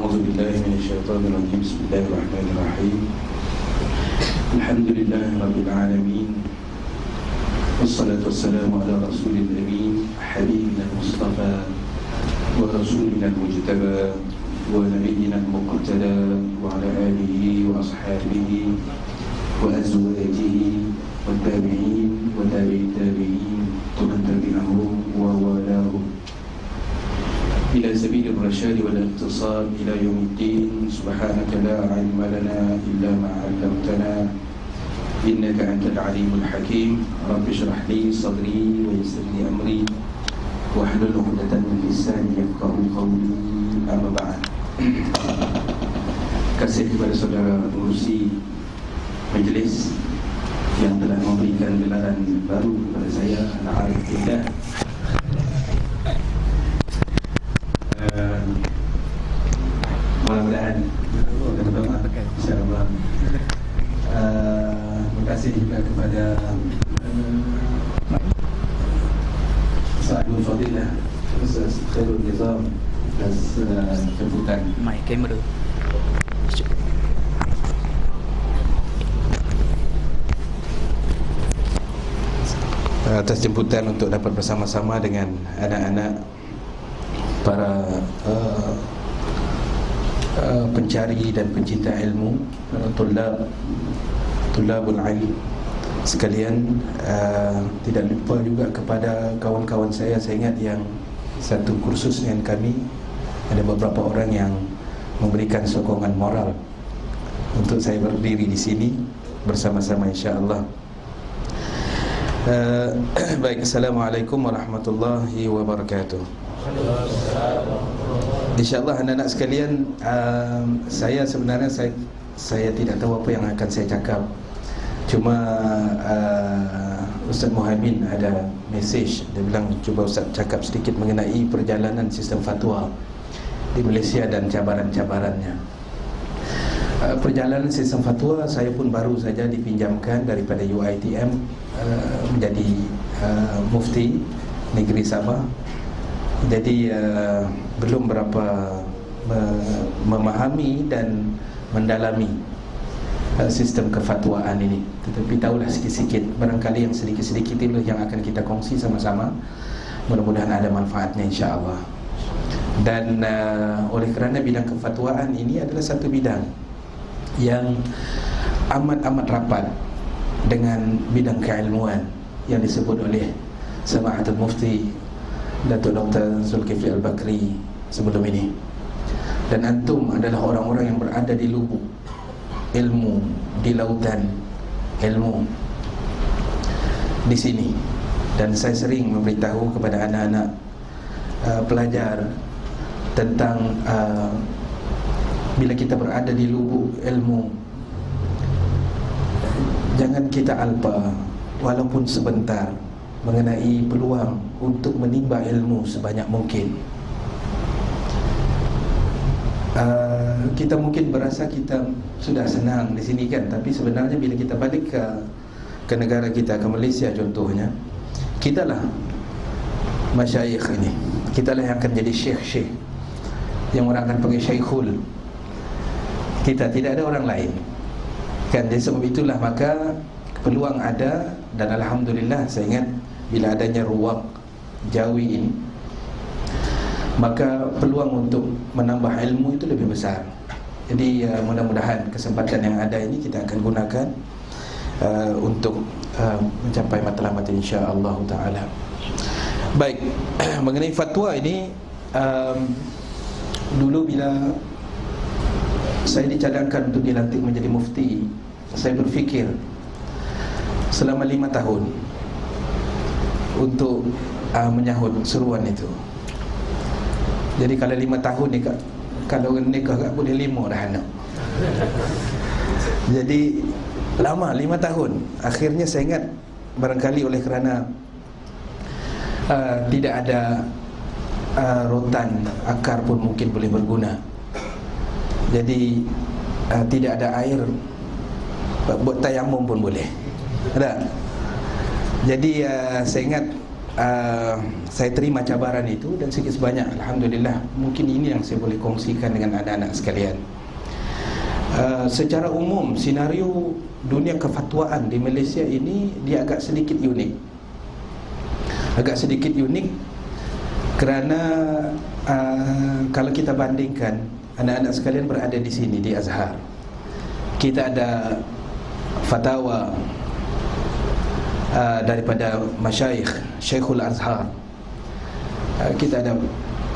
أعوذ بالله من الشيطان الرجيم. بسم الله الرحمن الرحيم. الحمد لله رب العالمين، والصلاة والسلام على رسول الأمين حبيبنا المصطفى ورسولنا المجتبى ونبينا المقتدى وعلى آله وأصحابه وأزواجه والتابعين وتابع التابعين ومن تبعهم ووالاهم إلى سبيل الرشاد والاقتصاد إلى يوم الدين. سبحانك لا علم لنا إلا ما علمتنا إنك أنت العليم الحكيم. رب اشرح لي صدري ويسر لي أمري واحلل عقدة من لساني يفقهوا قولي. أما بعد. Kasih kepada saudara pengurusi majlis yang telah memberikan gelaran baru kepada saya, Al-Arif Billah. Mudah-mudahan insya-Allah. Terima kasih juga kepada Sa'adul Fadilah, Ustaz Khairul Nizam atas jemputan. Mic kamera. Atas jemputan untuk dapat bersama-sama dengan anak-anak para pencari dan pencinta ilmu, tulabul ilm sekalian. Tidak lupa juga kepada kawan-kawan saya ingat yang satu kursus dengan kami, ada beberapa orang yang memberikan sokongan moral untuk saya berdiri di sini bersama-sama, insya-Allah. Baik, Assalamualaikum warahmatullahi wabarakatuh. InsyaAllah anak-anak sekalian, saya sebenarnya saya tidak tahu apa yang akan saya cakap. Cuma Ustaz Muhammad ada mesej, dia bilang cuba Ustaz cakap sedikit mengenai perjalanan sistem fatwa di Malaysia dan cabaran-cabarannya. Perjalanan sistem fatwa saya pun baru saja dipinjamkan daripada UiTM menjadi mufti negeri Sabah. Jadi belum berapa memahami dan mendalami sistem kefatwaan ini, tetapi tahulah sikit-sikit. Barangkali yang sedikit-sedikit itu yang akan kita kongsi sama-sama. Mudah-mudahan ada manfaatnya, insya-Allah. Dan oleh kerana bidang kefatwaan ini adalah satu bidang yang amat-amat rapat dengan bidang keilmuan yang disebut oleh Samahatul Mufti Datuk Dr. Zulkifli Al-Bakri sebelum ini. Dan antum adalah orang-orang yang berada di lubuk ilmu, di lautan ilmu di sini. Dan saya sering memberitahu kepada anak-anak pelajar tentang bila kita berada di lubuk ilmu, jangan kita alpa walaupun sebentar mengenai peluang untuk menimba ilmu sebanyak mungkin. Kita mungkin berasa kita sudah senang di sini kan, tapi sebenarnya bila kita balik ke negara kita, ke Malaysia contohnya, kitalah masyayikh ini, kitalah yang akan jadi syekh-syekh, yang orang akan panggil syekhul. Kita tidak ada orang lain kan. Jadi sebab itulah maka peluang ada. Dan alhamdulillah saya ingat bila adanya ruang Jawi ini, maka peluang untuk menambah ilmu itu lebih besar. Jadi mudah-mudahan kesempatan yang ada ini kita akan gunakan untuk mencapai matlamat, insya-Allah taala. Baik, mengenai fatwa ini, dulu bila saya dicadangkan untuk dilantik menjadi mufti, saya berfikir selama 5 tahun untuk menyahut seruan itu. Jadi kalau 5 tahun ni, kalau nikah kat boleh 5 dah anak. Jadi lama, 5 tahun. Akhirnya saya ingat barangkali oleh kerana tidak ada rotan akar pun mungkin boleh berguna. Jadi tidak ada air, buat tayamum pun boleh. Ada. Jadi saya ingat saya terima cabaran itu, dan sedikit sebanyak alhamdulillah mungkin ini yang saya boleh kongsikan dengan anak-anak sekalian. Secara umum senario dunia kefatwaan di Malaysia ini dia agak sedikit unik. Agak sedikit unik kerana kalau kita bandingkan, anak-anak sekalian berada di sini di Azhar. Kita ada fatwa daripada masyayikh Syekhul Azhar. Kita ada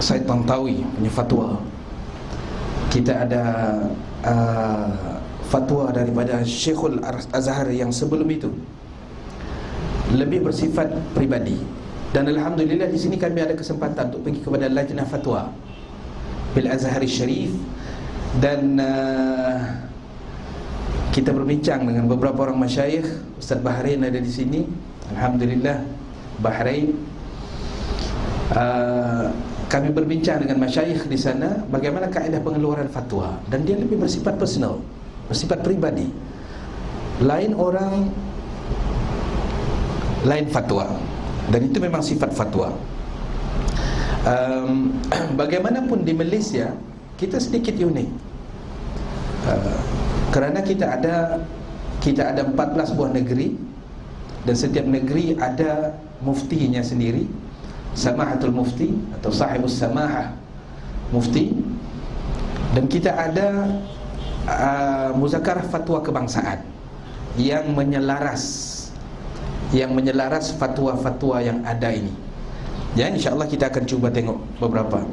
Said Tantawi punya fatwa. Kita ada fatwa daripada Syekhul Azhar yang sebelum itu, lebih bersifat pribadi. Dan alhamdulillah di sini kami ada kesempatan untuk pergi kepada Lajnah Fatwa bil Azhar Syarif, dan kita berbincang dengan beberapa orang masyayikh. Ustaz Bahrain ada di sini, alhamdulillah Bahrain. Kami berbincang dengan masyayikh di sana bagaimana kaedah pengeluaran fatwa, dan dia lebih bersifat personal, bersifat pribadi. Lain orang, lain fatwa, dan itu memang sifat fatwa. Bagaimanapun di Malaysia kita sedikit unik, kerana kita ada 14 buah negeri, dan setiap negeri ada muftinya sendiri, Samahatul Mufti atau Sahibus Samahah Mufti, dan kita ada Muzakarah Fatwa Kebangsaan yang menyelaras fatwa-fatwa yang ada ini. Ya, insyaAllah kita akan cuba tengok beberapa.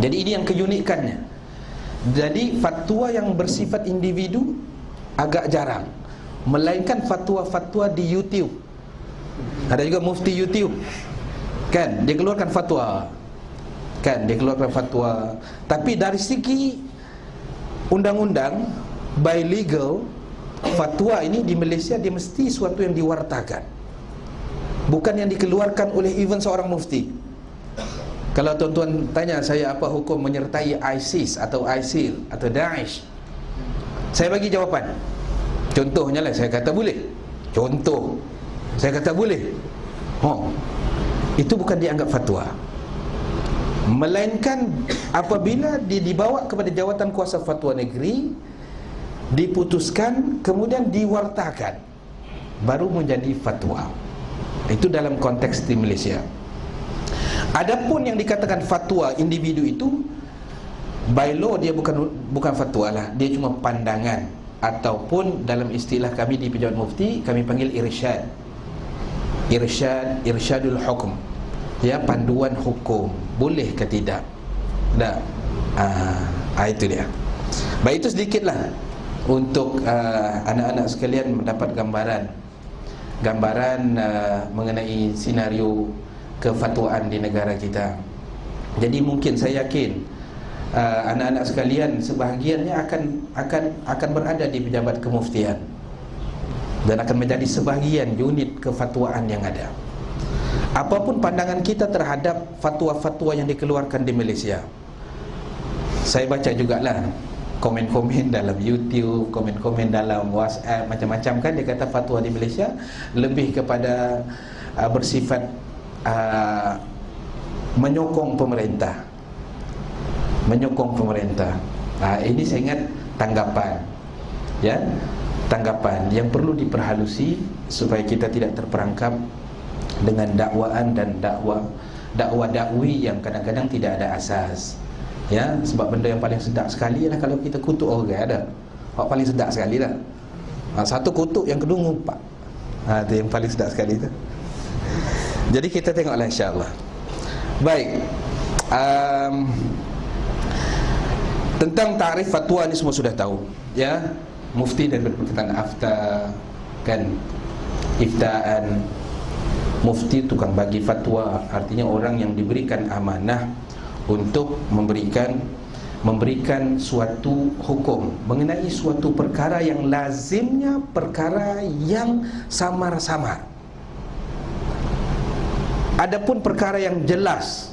Jadi ini yang keunikannya. Jadi fatwa yang bersifat individu agak jarang, melainkan fatwa-fatwa di YouTube. Ada juga mufti YouTube, kan, dia keluarkan fatwa, tapi dari segi undang-undang, by legal, fatwa ini di Malaysia dia mesti suatu yang diwartakan, bukan yang dikeluarkan oleh even seorang mufti. Kalau tuan-tuan tanya saya apa hukum menyertai ISIS atau ISIL atau Daesh, saya bagi jawapan. Contohnya lah, saya kata boleh. Contoh, saya kata boleh. Itu bukan dianggap fatwa, melainkan apabila dia dibawa kepada jawatan kuasa fatwa negeri, diputuskan, kemudian diwartakan, baru menjadi fatwa. Itu dalam konteks di Malaysia. Adapun yang dikatakan fatwa individu itu, by law dia bukan fatwa lah, dia cuma pandangan, ataupun dalam istilah kami di Pejabat Mufti kami panggil irsyadul hukum, ya, panduan hukum, boleh ke tidak. Itu dia. Baik, itu sedikitlah untuk anak-anak sekalian mendapat gambaran mengenai senario kefatwaan di negara kita. Jadi mungkin saya yakin anak-anak sekalian sebahagiannya akan berada di pejabat kemuftian, dan akan menjadi sebahagian unit kefatwaan yang ada. Apapun pandangan kita terhadap fatwa-fatwa yang dikeluarkan di Malaysia, saya baca jugalah komen-komen dalam YouTube, komen-komen dalam WhatsApp, macam-macam kan. Dia kata fatwa di Malaysia lebih kepada bersifat menyokong pemerintah. Ini saya ingat tanggapan yang perlu diperhalusi supaya kita tidak terperangkap dengan dakwaan dan dakwa-dakwi yang kadang-kadang tidak ada asas. Ya, sebab benda yang paling sedap sekali ialah kalau kita kutuk orang ada. Paling sedap sekali lah. Satu kutuk, yang kedua ngumpat. Itu yang paling sedap sekali tu. Jadi kita tengoklah insya-Allah. Baik. Tentang takrif fatwa ni semua sudah tahu, ya. Mufti dan berkaitan afta, kan, iftaan. Mufti tukang bagi fatwa, artinya orang yang diberikan amanah untuk memberikan suatu hukum mengenai suatu perkara yang lazimnya perkara yang samar-samar. Adapun perkara yang jelas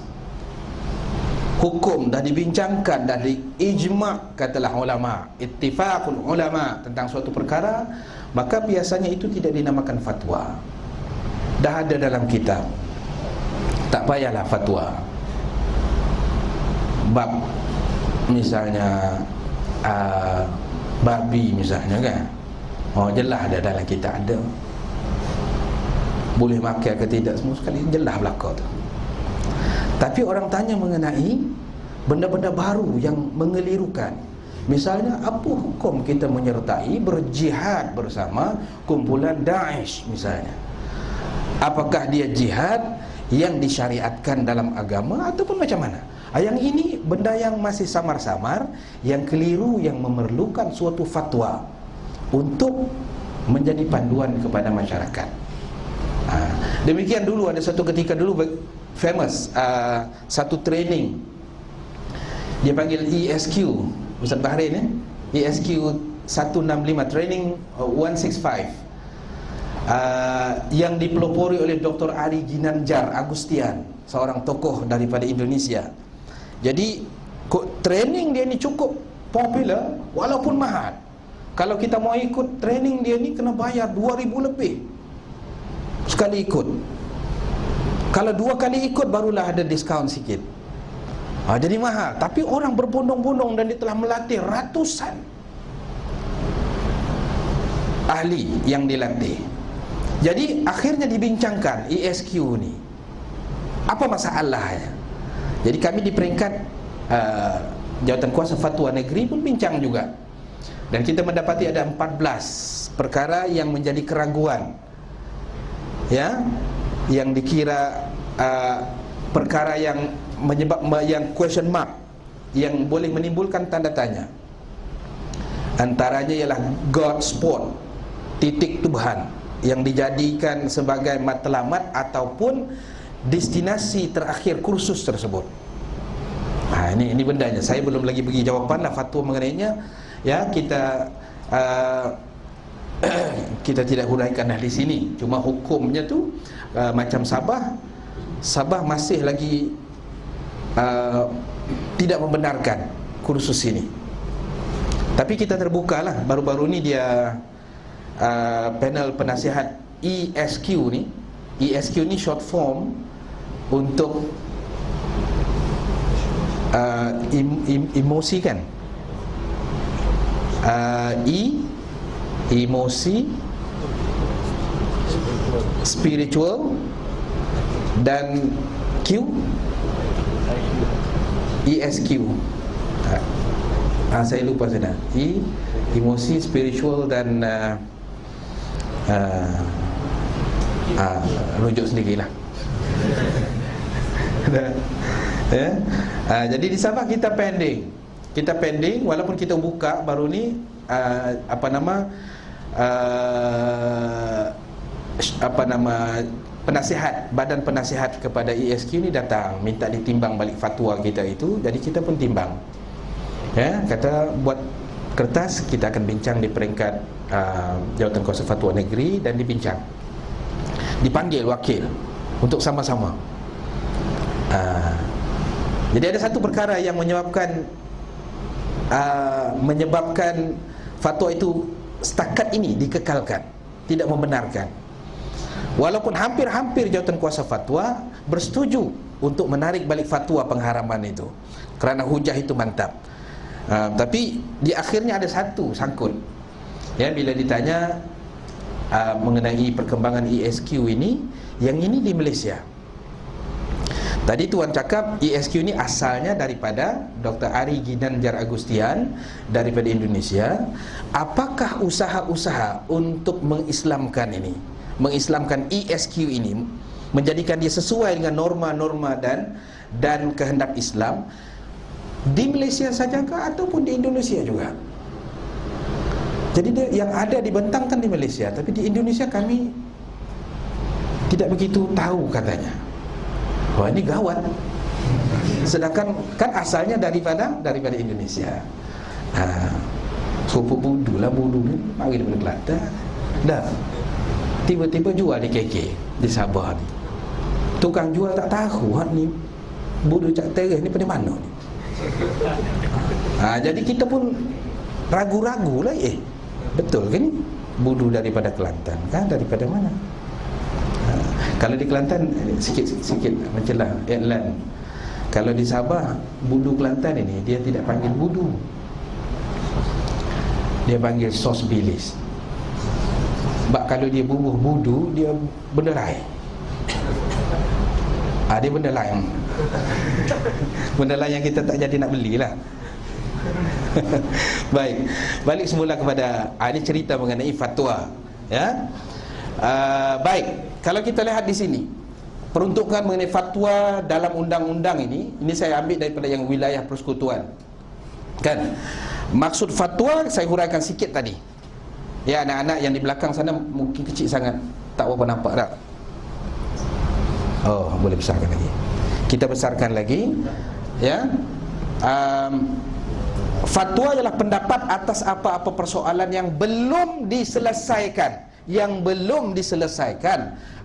hukum dah dibincangkan, dah diijma', katalah ulama, ittifaqul ulama tentang suatu perkara, maka biasanya itu tidak dinamakan fatwa. Dah ada dalam kitab, tak payahlah fatwa. Bab misalnya babi misalnya kan, jelas ada dalam kitab ada, boleh makan ke tidak semua sekali, jelas belaka tu. Tapi orang tanya mengenai benda-benda baru yang mengelirukan. Misalnya, apa hukum kita menyertai berjihad bersama kumpulan Daesh misalnya? Apakah dia jihad yang disyariatkan dalam agama ataupun macam mana? Yang ini benda yang masih samar-samar, yang keliru, yang memerlukan suatu fatwa untuk menjadi panduan kepada masyarakat. Demikian dulu, ada satu ketika dulu famous satu training, dia panggil ESQ, Ustaz Bahrain ESQ 165 training 165, yang dipelopori oleh Dr. Ari Ginanjar Agustian, seorang tokoh daripada Indonesia. Jadi training dia ni cukup popular walaupun mahal. Kalau kita mau ikut training dia ni kena bayar 2,000 lebih sekali ikut. Kalau 2 kali ikut barulah ada diskaun sikit. Jadi mahal. Tapi orang berbondong-bondong dan dia telah melatih ratusan ahli yang dilatih. Jadi akhirnya dibincangkan ESQ ni, apa masalahnya. Jadi kami di peringkat Jawatan Kuasa Fatwa Negeri pun bincang juga. Dan kita mendapati ada 14 perkara yang menjadi keraguan, ya, yang dikira perkara yang yang question mark, yang boleh menimbulkan tanda tanya. Antaranya ialah God spot, titik Tuhan, yang dijadikan sebagai matlamat ataupun destinasi terakhir kursus tersebut. Ini bendanya. Saya belum lagi bagi jawapan lah fatwa mengenainya. Ya, kita kita tidak huraikan di sini. Cuma hukumnya tu macam Sabah masih lagi tidak membenarkan kursus ini. Tapi kita terbukalah. Baru-baru ni dia panel penasihat ESQ ni. ESQ ni short form untuk emosi kan. Emosi, spiritual, dan Q, ESQ. Saya lupa sudah. Emosi, spiritual, dan rujuk sendirilah. Jadi di Sabah kita pending walaupun kita buka baru ni penasihat, badan penasihat kepada ESQ ni datang minta ditimbang balik fatwa kita itu. Jadi kita pun timbang, ya, kata buat kertas, kita akan bincang di peringkat Jawatan Kuasa Fatwa Negeri, dan dibincang, dipanggil wakil untuk sama-sama. Jadi ada satu perkara yang menyebabkan fatwa itu setakat ini dikekalkan, tidak membenarkan. Walaupun hampir-hampir Jawatan Kuasa Fatwa bersetuju untuk menarik balik fatwa pengharaman itu kerana hujah itu mantap. Tapi di akhirnya ada satu sangkut, ya, bila ditanya mengenai perkembangan ESQ ini, yang ini di Malaysia. Tadi Tuan cakap ESQ ini asalnya daripada Dr. Ari Ginanjar Agustian daripada Indonesia. Apakah usaha-usaha untuk mengislamkan ESQ ini, menjadikan dia sesuai dengan norma-norma dan kehendak Islam di Malaysia sajakah ataupun di Indonesia juga? Jadi dia, yang ada dibentangkan di Malaysia, tapi di Indonesia kami tidak begitu tahu katanya. Wah, ini gawat. Sedangkan kan asalnya daripada Indonesia. Suku budu ni mari daripada Kelantan. Dah tiba-tiba jual di KK di Sabah ni. Tukang jual tak tahu ni budu cak teres ni pada mana ni. Jadi kita pun ragu-ragu lah, betul ke ni budu daripada Kelantan kan, daripada mana? Kalau di Kelantan sikit mencelah iklan. Kalau di Sabah, budu Kelantan ini dia tidak panggil budu, dia panggil sos bilis. Sebab kalau dia bubuh budu, dia benda lain. Dia benda lain. Benda lain yang kita tak jadi nak belilah. Baik, balik semula kepada ini cerita mengenai fatwa, ya. Baik, kalau kita lihat di sini peruntukan mengenai fatwa dalam undang-undang ini saya ambil daripada yang wilayah persekutuan, kan. Maksud fatwa saya huraikan sikit tadi. Ya, anak-anak yang di belakang sana mungkin kecil sangat, tak berapa nampak tak? Oh, boleh besarkan lagi. Kita besarkan lagi, ya. Fatwa ialah pendapat atas apa-apa persoalan yang belum diselesaikan,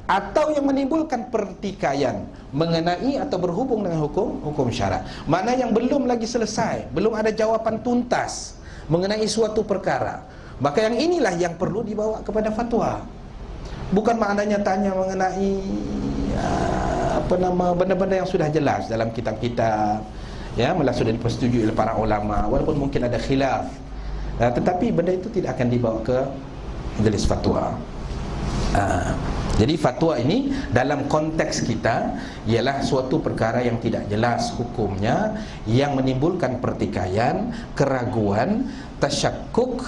atau yang menimbulkan pertikaian mengenai atau berhubung dengan hukum syarak. Mana yang belum lagi selesai, belum ada jawapan tuntas mengenai suatu perkara, maka yang inilah yang perlu dibawa kepada fatwa. Bukan maknanya tanya mengenai benda-benda yang sudah jelas dalam kitab-kitab, ya, malah sudah dipersetujui oleh para ulama, walaupun mungkin ada khilaf, tetapi benda itu tidak akan dibawa ke majlis fatwa. Jadi fatwa ini dalam konteks kita ialah suatu perkara yang tidak jelas hukumnya, yang menimbulkan pertikaian, keraguan, tasyakkuk,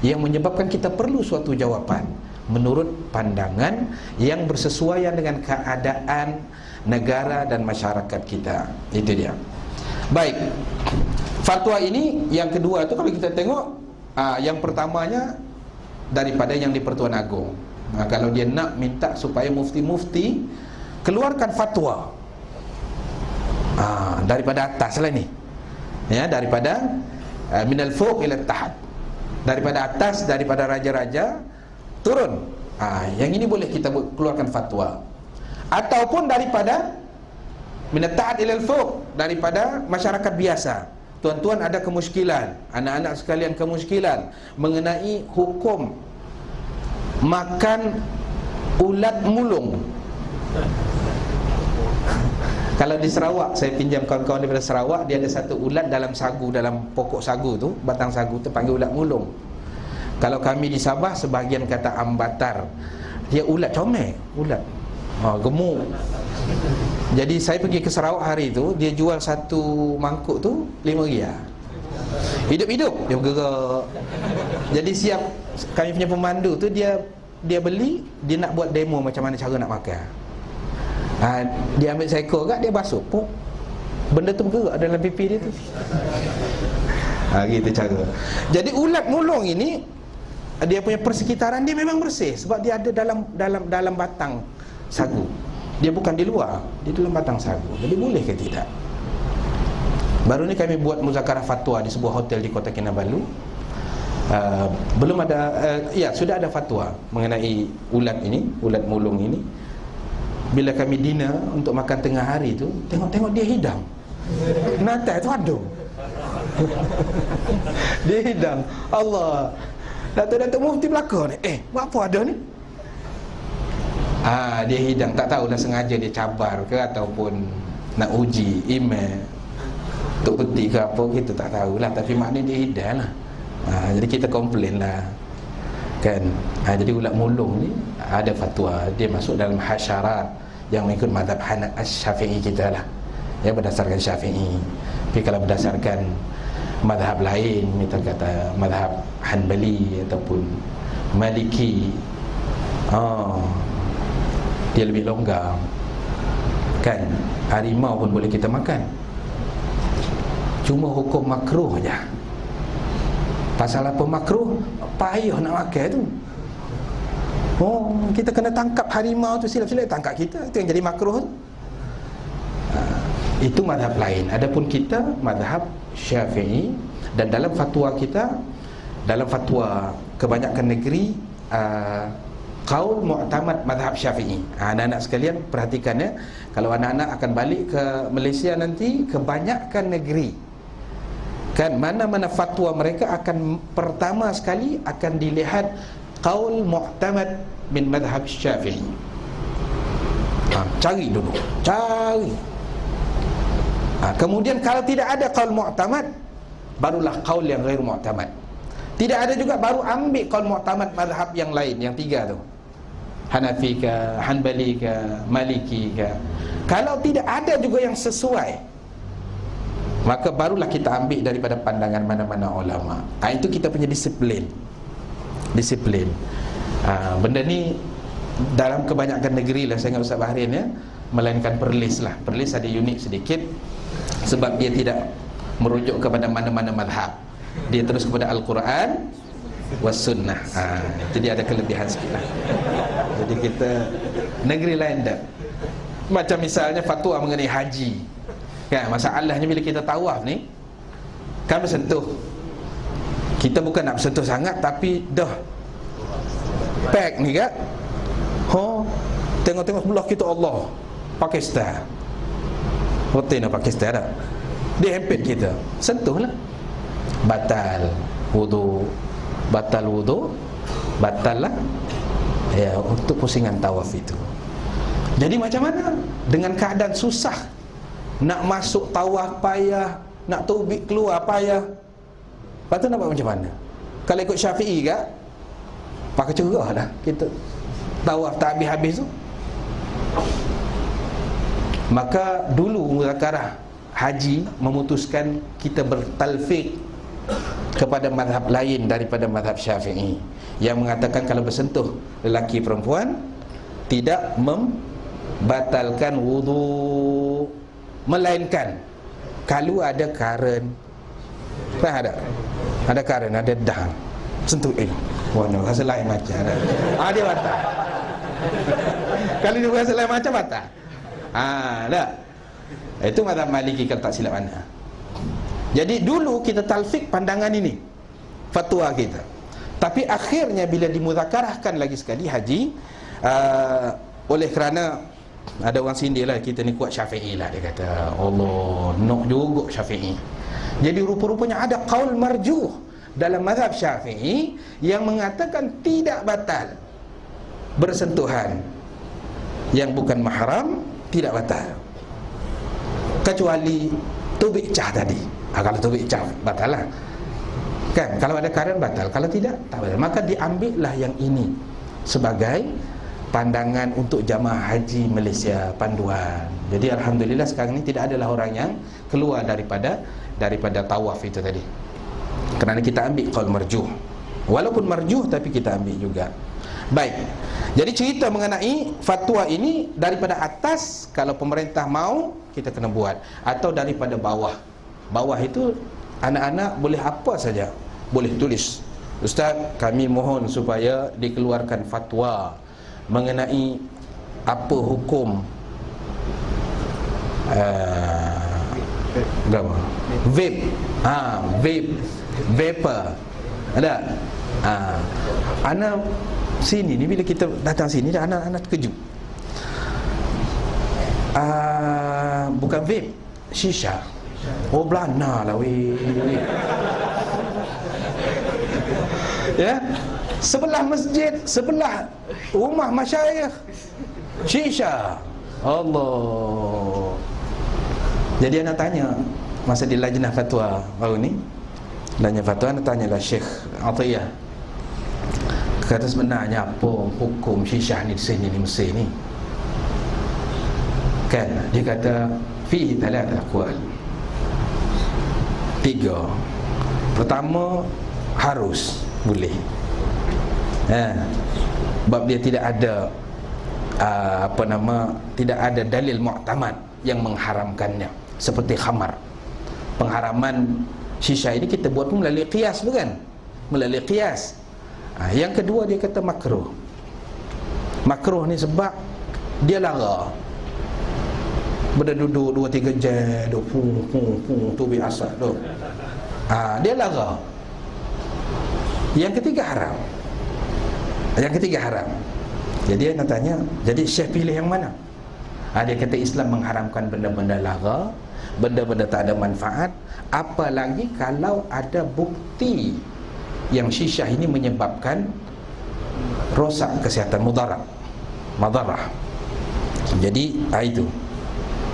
yang menyebabkan kita perlu suatu jawapan menurut pandangan yang bersesuaian dengan keadaan negara dan masyarakat kita. Itu dia. Baik, fatwa ini yang kedua itu kalau kita tengok, yang pertamanya daripada yang di Pertuan Agong. Kalau dia nak minta supaya mufti-mufti keluarkan fatwa, daripada atas lah ni, ya, daripada minal fuq ila tahat, daripada atas, daripada raja-raja turun. Yang ini boleh kita keluarkan fatwa. Ataupun daripada minat tahat ila fuq, daripada masyarakat biasa. Tuan-tuan ada kemuskilan, anak-anak sekalian kemuskilan mengenai hukum makan ulat mulung. Kalau di Sarawak, saya pinjam kawan-kawan daripada Sarawak, dia ada satu ulat dalam sagu, dalam pokok sagu tu, batang sagu tu panggil ulat mulung. Kalau kami di Sabah, sebahagian kata ambatar. Dia ulat comel, ulat gemuk. Jadi saya pergi ke Sarawak hari tu, dia jual satu mangkuk tu RM5. Hidup-hidup dia bergerak. Jadi siap kami punya pemandu tu, dia beli, dia nak buat demo macam mana cara nak makan. Dia ambil seekor kat, dia basuh, pop, benda tu bergerak dalam pipi dia tu. Gitu cara. Jadi ulat mulung ini, dia punya persekitaran dia memang bersih sebab dia ada dalam batang sagu. Dia bukan di luar, dia dalam batang sagu. Jadi boleh ke tidak? Baru ni kami buat muzakarah fatwa di sebuah hotel di Kota Kinabalu. Belum ada, sudah ada fatwa mengenai ulat ini, ulat mulung ini. Bila kami dinner untuk makan tengah hari tu, tengok dia hidang. Natal tu ada. Dia hidang. Allah. Datuk Mufti belakang ni, buat apa ada ni? Dia hidang, tak tahulah sengaja dia cabar ke ataupun nak uji email untuk peti ke apa, kita tak tahulah, tapi maknanya dia hidang lah. Jadi kita komplain lah, kan. Jadi ulat mulung ni ada fatwa, dia masuk dalam hasyarat yang mengikut mazhab Syafi'i kita lah, ya, berdasarkan Syafi'i. Tapi kalau berdasarkan mazhab lain, kita kata mazhab Hanbali ataupun Maliki, dia lebih longgar, kan. Harimau pun boleh kita makan, cuma hukum makruh je. Pasal apa makruh? Payah nak makan tu. Kita kena tangkap harimau tu, silap-silap tangkap kita, itu yang jadi makruh tu. Itu mazhab lain. Adapun kita mazhab Syafi'i, dan dalam fatwa kita, dalam fatwa kebanyakan negeri, qaul mu'tamad mazhab Syafi'i. Anak-anak sekalian perhatikan, ya. Kalau anak-anak akan balik ke Malaysia nanti, kebanyakan negeri, kan, mana-mana fatwa mereka akan pertama sekali akan dilihat qaul mu'tamad min mazhab Syafi'i. Cari dulu, cari. Kemudian kalau tidak ada qaul mu'tamad, barulah qaul yang ghair mu'tamad. Tidak ada juga, baru ambil qaul mu'tamad mazhab yang lain, yang tiga tu, Hanafi ke, Hanbali ke, Maliki ke. Kalau tidak ada juga yang sesuai, maka barulah kita ambil daripada pandangan mana-mana ulama. Itu kita punya disiplin. Benda ni dalam kebanyakan negeri lah, saya ingat Ustaz Bahrin ya, melainkan Perlis lah. Perlis ada unik sedikit, sebab dia tidak merujuk kepada mana-mana mazhab, dia terus kepada Al-Quran was sunnah. Jadi ada kelebihan sikit lah. Jadi kita, negeri lain tak, macam misalnya fatwa mengenai haji kan, masalahnya bila kita tawaf ni kan bersentuh, kita bukan nak bersentuh sangat, tapi dah pack ni kan, tengok-tengok sebelah kita Allah Pakistan, hotel Pakistan tak, dia hempit kita, sentuhlah, batal wudu, batal lah ya untuk pusingan tawaf itu. Jadi macam mana dengan keadaan susah, nak masuk tawaf payah, nak tubik keluar payah, lepas tu nak buat macam mana? Kalau ikut Syafi'i ke, pakai curah dah kita tawaf tak habis-habis tu. Maka dulu muzakarah haji memutuskan kita bertalfiq kepada mazhab lain daripada mazhab Syafi'i, yang mengatakan kalau bersentuh lelaki perempuan tidak membatalkan wudu, melainkan kalau ada karen, ada karen, ada dang sentuh warna rasa lain macam dia batal. Kalau dia rasa lain macam batal. Tak. Itu mazhab Maliki kalau tak silap mana. Jadi dulu kita talfik pandangan ini, fatwa kita. Tapi akhirnya bila dimuzakarahkan lagi sekali haji, oleh kerana ada orang sindir lah, kita ni kuat Syafi'i lah, dia kata Allah nak juga Syafi'i. Jadi rupa-rupanya ada qaul marjuh dalam mazhab Syafi'i yang mengatakan tidak batal bersentuhan yang bukan mahram, tidak batal, kecuali tubik cah tadi. Kalau tubik cah batal lah kan, kalau ada karen batal, kalau tidak tak batal. Maka diambillah yang ini sebagai pandangan untuk jamaah haji Malaysia, panduan. Jadi alhamdulillah sekarang ni tidak adalah orang yang keluar daripada tawaf itu tadi, kerana kita ambil qaul marjuh. Walaupun marjuh tapi kita ambil juga. Baik, jadi cerita mengenai fatwa ini daripada atas, kalau pemerintah mau kita kena buat, atau daripada bawah. Bawah itu anak-anak boleh apa saja, boleh tulis, Ustaz kami mohon supaya dikeluarkan fatwa mengenai apa hukum vape, vapor ada. Anak sini ni, bila kita datang sini anak-anak terkejut. Bukan vape, shisha. Oh belana lah weh. Ya, sebelah masjid, sebelah rumah masyayikh, shisha. Allah. Jadi anak tanya masa di lajnah fatwa baru ni, lajnah fatwa, anak tanyalah Syekh Atiyah, kata sebenarnya apa hukum shisha ni di sini, di Mesir ni kan. Dia kata fihi thalatha aqwal, 3. Pertama, harus boleh, sebab dia tidak ada tidak ada dalil mu'tamad yang mengharamkannya. Seperti khamar, pengharaman shisha ini kita buat pun melalui qiyas, bukan? Melalui qiyas. Yang kedua, dia kata makruh. Makruh ni sebab dia lara, berduduk 2-3 jam, tu biasa tu. Dia lara. Yang ketiga haram. Jadi dia tanya, jadi Syekh pilih yang mana? Dia kata Islam mengharamkan benda-benda lara, benda-benda tak ada manfaat, apalagi kalau ada bukti yang shisha ini menyebabkan rosak kesihatan, madarah. Jadi itu.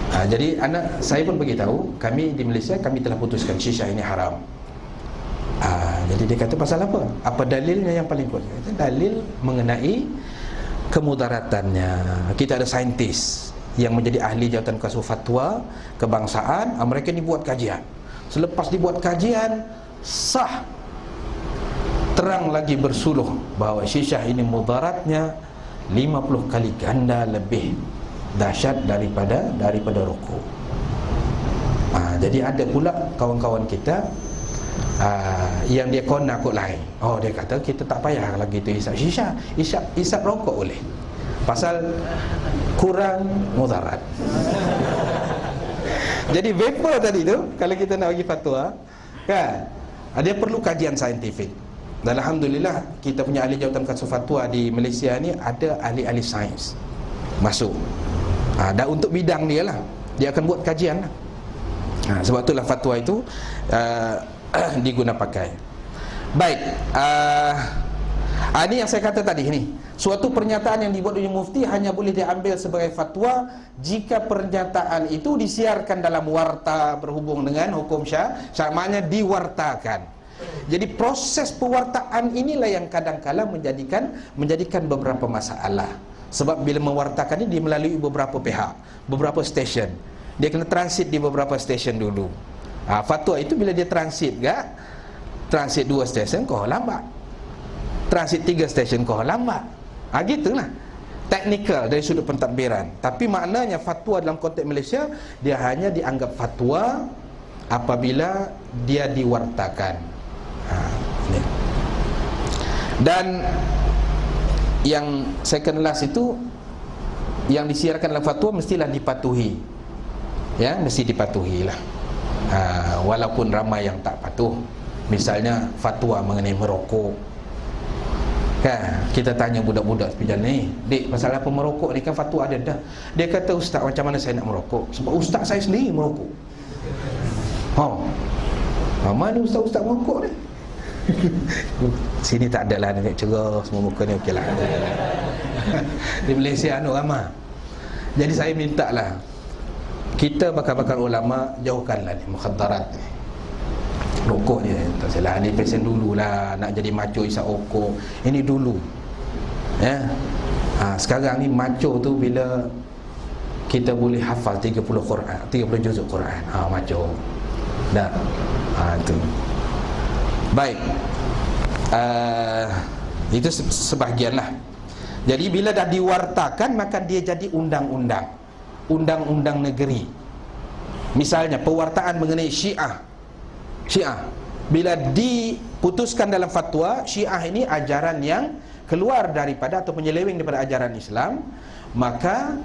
Jadi saya pun beritahu, kami di Malaysia kami telah putuskan shisha ini haram. Jadi dia kata pasal apa? Apa dalilnya yang paling kuat? Dalil mengenai kemudaratannya. Kita ada saintis yang menjadi ahli jawatan kuasa fatwa kebangsaan, mereka ni buat kajian. Selepas dibuat kajian, sah, terang lagi bersuluh bahawa shisha ini mudaratnya 50 kali ganda lebih dahsyat daripada rokok. Jadi ada pula kawan-kawan kita yang dia kona kot lain. Dia kata kita tak payah lagi tu hisap shisha, hisap rokok boleh, pasal kurang mudarat. Jadi vapor tadi tu, kalau kita nak bagi fatwa kan, dia perlu kajian saintifik. Dan alhamdulillah kita punya ahli jawatan kuasa fatwa di Malaysia ni ada ahli-ahli sains masuk. Dan untuk bidang dia lah, dia akan buat kajian lah. Sebab itulah fatwa itu diguna pakai. Baik, ini yang saya kata tadi ni, suatu pernyataan yang dibuat oleh mufti hanya boleh diambil sebagai fatwa jika pernyataan itu disiarkan dalam warta berhubung dengan hukum syar'nya, diwartakan. Jadi proses pewartaan inilah yang kadang-kala menjadikan beberapa masalah. Sebab bila mewartakan ini dia melalui beberapa pihak, beberapa stesen. Dia kena transit di beberapa stesen dulu. Fatwa itu bila dia transit transit 2 stesen kau lambat, transit 3 stesen kau lambat. Gitulah teknikal dari sudut pentadbiran. Tapi maknanya fatwa dalam konteks Malaysia, dia hanya dianggap fatwa apabila dia diwartakan. Dan yang second last itu, yang disiarkan dalam fatwa mestilah dipatuhi. Ya, mesti dipatuhilah. Walaupun ramai yang tak patuh. Misalnya fatwa mengenai merokok. Kan, kita tanya budak-budak seperti ni, "Dek, pasal apa merokok ni? Kan fatwa ada dah." Dia kata, "Ustaz, macam mana saya nak merokok? Sebab ustaz saya sendiri merokok." Mana ustaz-ustaz merokok ni? Sini tak ada lah, nak cerah semua muka ni, okey lah. Di Malaysia ramai. Jadi saya minta lah, kita bakal-bakal ulama jauhkanlah ni mukhaddarat ni. Rokok ni tak salah, ni pesen dululah nak jadi maco isap rokok. Ini dulu. Ya. Sekarang ni maco tu bila kita boleh hafal 30 Quran, 30 juzuk Quran. Maco. Dah. Tu. Baik. Itu sebahagian lah. Jadi bila dah diwartakan, maka dia jadi undang-undang, undang-undang negeri. Misalnya pewartaan mengenai Syiah, bila diputuskan dalam fatwa, Syiah ini ajaran yang keluar daripada atau penyeleweng daripada ajaran Islam, maka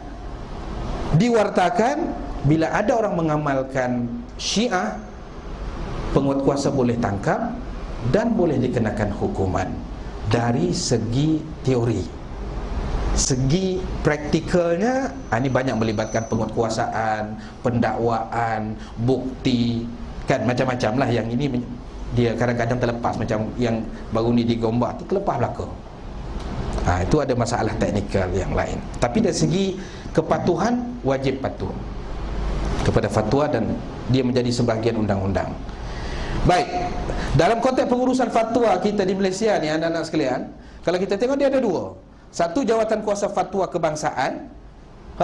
diwartakan bila ada orang mengamalkan Syiah, penguatkuasa boleh tangkap dan boleh dikenakan hukuman. Dari segi teori, segi praktikalnya, ini banyak melibatkan penguatkuasaan, pendakwaan, bukti, kan macam-macam lah. Yang ini dia kadang-kadang terlepas, macam yang baru ni digombak tu terlepas belaka. Itu ada masalah teknikal yang lain. Tapi dari segi kepatuhan, wajib patuh kepada fatwa dan dia menjadi sebahagian undang-undang. Baik, dalam konteks pengurusan fatwa kita di Malaysia ni, anak-anak sekalian, kalau kita tengok dia ada dua. Satu, jawatan kuasa fatwa kebangsaan,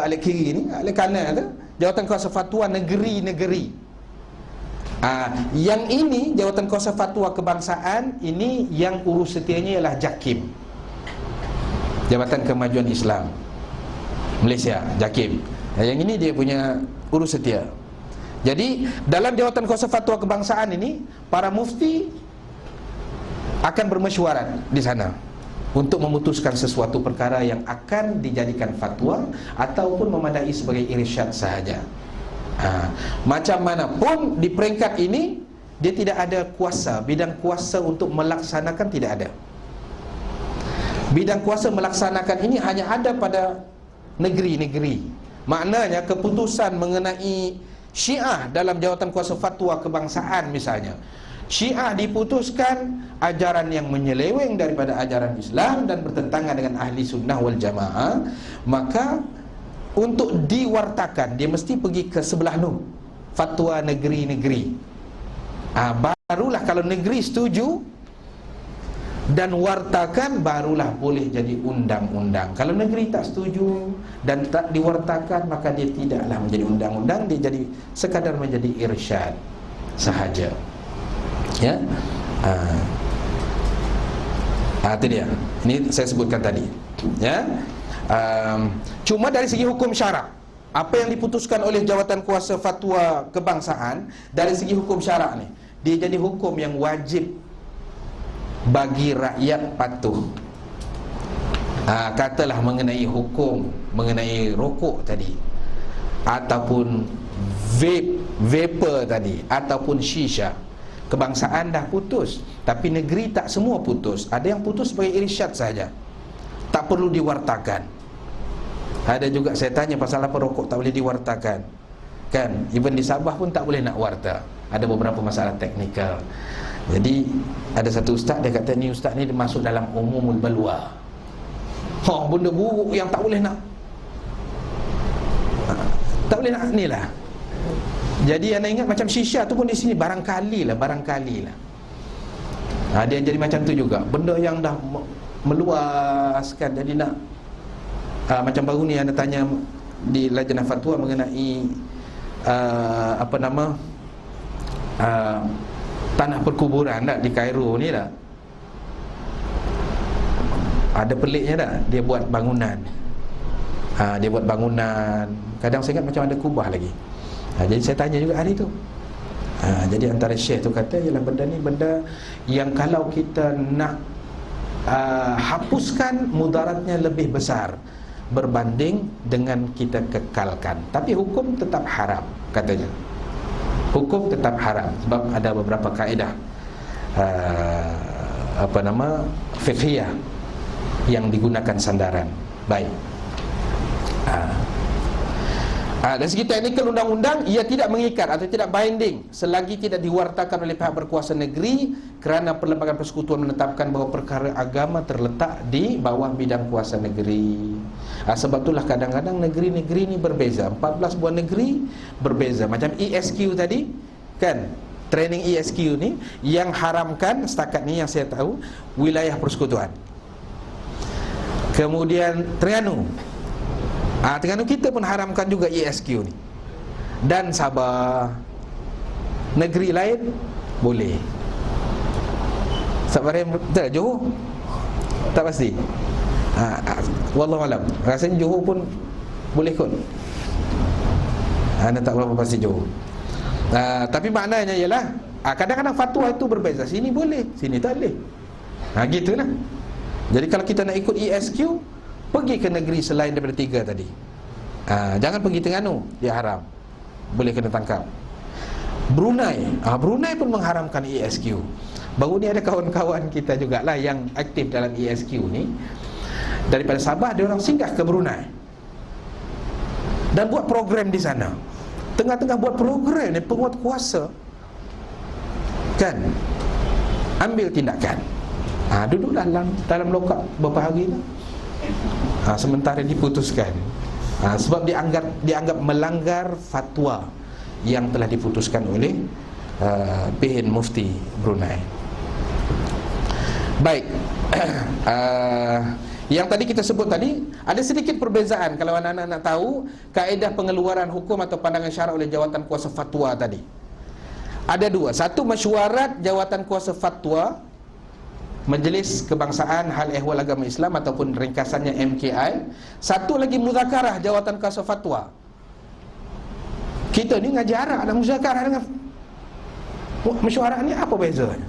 alik kiri ni, alik kanan tu, jawatan kuasa fatwa negeri-negeri. Yang ini jawatan kuasa fatwa kebangsaan ini, yang urus setianya ialah JAKIM, Jabatan Kemajuan Islam Malaysia, JAKIM. Yang ini dia punya urus setia. Jadi dalam jawatan kuasa fatwa kebangsaan ini, para mufti akan bermesyuarat di sana untuk memutuskan sesuatu perkara yang akan dijadikan fatwa ataupun memadai sebagai irsyad sahaja. Macam mana pun di peringkat ini, dia tidak ada kuasa, bidang kuasa untuk melaksanakan tidak ada. Bidang kuasa melaksanakan ini hanya ada pada negeri-negeri. Maknanya keputusan mengenai Syiah dalam jawatan kuasa fatwa kebangsaan misalnya, Syiah diputuskan ajaran yang menyeleweng daripada ajaran Islam dan bertentangan dengan ahli sunnah wal jamaah, maka untuk diwartakan, dia mesti pergi ke sebelah nu, fatwa negeri-negeri. Barulah kalau negeri setuju dan wartakan, barulah boleh jadi undang-undang. Kalau negeri tak setuju dan tak diwartakan, maka dia tidaklah menjadi undang-undang, dia jadi sekadar menjadi irsyad sahaja. Ya. Itu dia. Ini saya sebutkan tadi. Ya. Cuma dari segi hukum syarak, apa yang diputuskan oleh jawatan kuasa fatwa kebangsaan, dari segi hukum syarak ni, dia jadi hukum yang wajib bagi rakyat patuh. Katalah mengenai hukum, mengenai rokok tadi, ataupun vapor tadi, ataupun shisha, kebangsaan dah putus, tapi negeri tak semua putus. Ada yang putus sebagai irsyad saja, tak perlu diwartakan. Ada juga saya tanya pasal apa rokok tak boleh diwartakan, kan? Even di Sabah pun tak boleh nak warta. Ada beberapa masalah teknikal. Jadi ada satu ustaz, dia kata ni ustaz ni dia masuk dalam umumul balwa. Benda buruk yang tak boleh nak, tak boleh nak ni lah. Jadi anda ingat macam shisha tu pun di sini barangkali lah. Dia jadi macam tu juga. Benda yang dah meluaskan, jadi nak macam baru ni anda tanya di Lajnah Fatwa mengenai tanah perkuburan tak di Kairo ni tak? Ada peliknya tak? Dia buat bangunan. Kadang saya ingat macam ada kubah lagi. Jadi saya tanya juga hari tu. Jadi antara syekh tu kata, ialah benda ni benda yang kalau kita nak hapuskan, mudaratnya lebih besar berbanding dengan kita kekalkan. Tapi hukum tetap haram, katanya. Hukum tetap haram sebab ada beberapa kaedah fiqhiyah yang digunakan sandaran. Baik. Dari segi teknikal undang-undang, ia tidak mengikat atau tidak binding selagi tidak diwartakan oleh pihak berkuasa negeri, kerana Perlembagaan Persekutuan menetapkan bahawa perkara agama terletak di bawah bidang kuasa negeri. Sebab itulah kadang-kadang negeri-negeri ni berbeza. 14 buah negeri berbeza. Macam ESQ tadi, kan? Training ESQ ni yang haramkan setakat ni yang saya tahu wilayah persekutuan. Kemudian Terengganu, Terengganu kita pun haramkan juga ESQ ni. Dan Sabah. Negeri lain boleh. Sabah tak, Johor tak pasti. Wallahualam, rasanya Johor pun boleh kot. Anda tak berapa pasti Johor. Tapi maknanya ialah kadang-kadang fatwa itu berbeza. Sini boleh, sini tak boleh. Gitulah. Jadi kalau kita nak ikut ESQ, pergi ke negeri selain daripada 3 tadi. Jangan pergi Terengganu, dia haram, boleh kena tangkap. Brunei pun mengharamkan ESQ. Baru ni ada kawan-kawan kita jugalah yang aktif dalam ESQ ni, daripada Sabah dia orang singgah ke Brunei dan buat program di sana. Tengah-tengah buat program ni, penguat kuasa kan ambil tindakan. Duduk dalam lokap beberapa hari tu. Sementara diputuskan. Sebab dianggap melanggar fatwa yang telah diputuskan oleh PN Mufti Brunei. Baik. Yang tadi kita sebut tadi, ada sedikit perbezaan kalau anak-anak nak tahu kaedah pengeluaran hukum atau pandangan syarak oleh jawatan kuasa fatwa tadi. Ada 2. Satu, mesyuarat jawatan kuasa fatwa, Majlis Kebangsaan Hal Ehwal Agama Islam ataupun ringkasannya MKI. Satu lagi muzakarah jawatan kuasa fatwa. Kita ni ngaji Arab dan muzakarah dengan mesyuarat ni apa bezanya?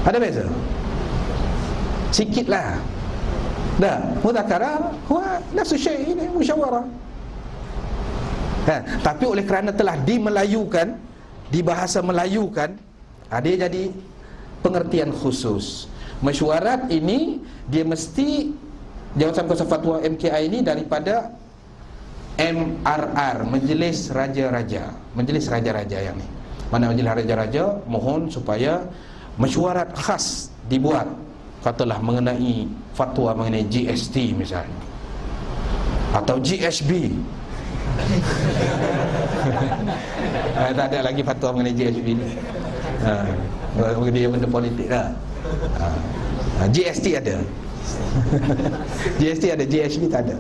Ada beza? Sikitlah. Dah, muzakarah huwa nafsu syai' ini musyawarah. Tapi oleh kerana telah dimelayukan, dibahasa melayukan, dia jadi pengertian khusus. Mesyuarat ini dia mesti jawatan kuasa fatwa MKI ini daripada MRR, Majlis Raja-Raja. Majlis Raja-Raja yang ni. Mana Majlis Raja-Raja mohon supaya mesyuarat khas dibuat, katalah mengenai fatwa mengenai GST misalnya. atau GHB. Tak ada lagi fatwa mengenai GHB ni. Dia benda politik lah. GST ada. GST ada, GHB tak ada.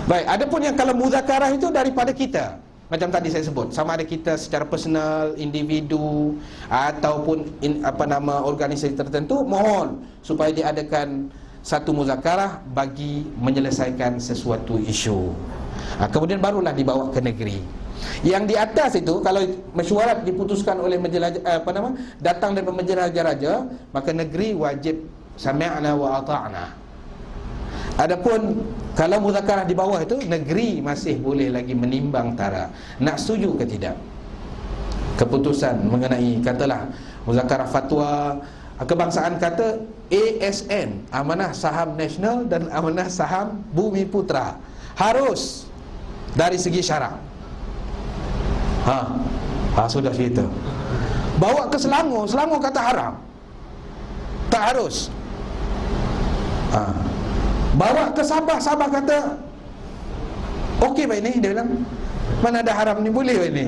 Baik, adapun yang kalau muzakarah itu daripada kita, macam tadi saya sebut, sama ada kita secara personal, individu ataupun organisasi tertentu, mohon supaya diadakan satu muzakarah bagi menyelesaikan sesuatu isu. Kemudian barulah dibawa ke negeri. Yang di atas itu, kalau mesyuarat diputuskan oleh majlis datang dari majlis raja-raja, maka negeri wajib sami'na wa ata'na. Adapun kalau muzakarah di bawah itu, negeri masih boleh lagi menimbang tara nak setuju ke tidak. Keputusan mengenai, katalah muzakarah fatwa kebangsaan, kata ASN, Amanah Saham Nasional dan Amanah Saham Bumi Putra, harus dari segi syarak. Sudah cerita. Bawa ke Selangor, Selangor kata haram, tak harus. Bawa ke Sabah, Sabah kata okey baik ni, dia bilang mana ada haram ni, boleh baik ni.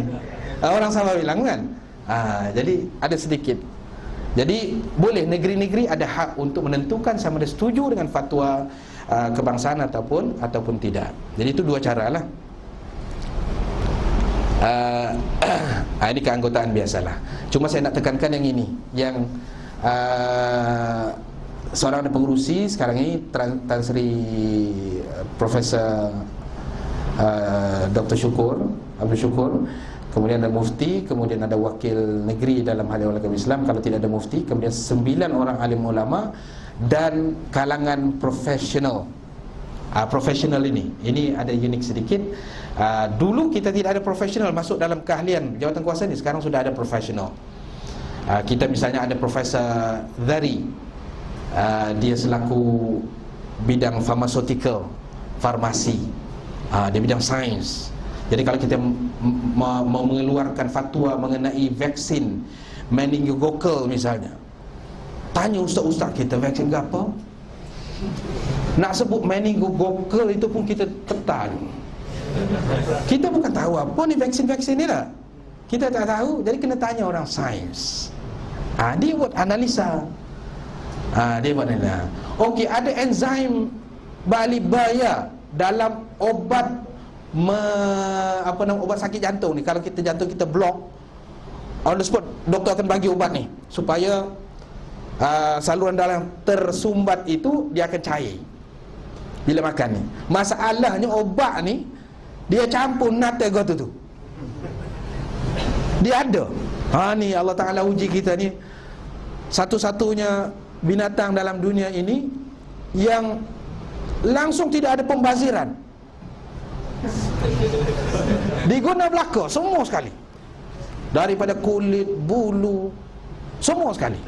Orang Sabah bilang kan. Jadi ada sedikit. Jadi boleh, negeri-negeri ada hak untuk menentukan sama ada setuju dengan fatwa kebangsaan ataupun tidak. Jadi itu dua cara lah. Ini keanggotaan biasalah. Cuma saya nak tekankan yang ini, yang seorang pengurusi sekarang ini, Tan Sri Profesor Dr. Abdul Syukur, kemudian ada mufti, kemudian ada wakil negeri dalam hal agama Islam kalau tidak ada mufti, kemudian 9 orang alim ulama dan kalangan profesional. Profesional ini ada unik sedikit. Dulu kita tidak ada profesional masuk dalam keahlian jawatan kuasa ini, sekarang sudah ada profesional. Kita misalnya ada Profesor Dhari, dia selaku bidang pharmaceutical, farmasi, dia bidang sains. Jadi kalau kita mau mengeluarkan fatwa mengenai vaksin meningokokal misalnya, tanya ustaz-ustaz kita, vaksin ke apa? Nak sebut meningokokal itu pun kita tetan. Kita bukan tahu apa ni vaksin-vaksin ni lah, kita tak tahu. Jadi kena tanya orang sains. Dia buat analisa. Dia buat analisa. Okey, ada enzim balibaya dalam obat obat sakit jantung ni. Kalau kita jantung kita blok, on the spot doktor akan bagi ubat ni supaya saluran darah tersumbat itu dia akan cair bila makan ni. Masalahnya obat ni dia campur nata gotu tu. Dia ada. Ni Allah Ta'ala uji kita ni. Satu-satunya binatang dalam dunia ini yang langsung tidak ada pembaziran. Diguna belaka semua sekali, daripada kulit, bulu, semua sekali,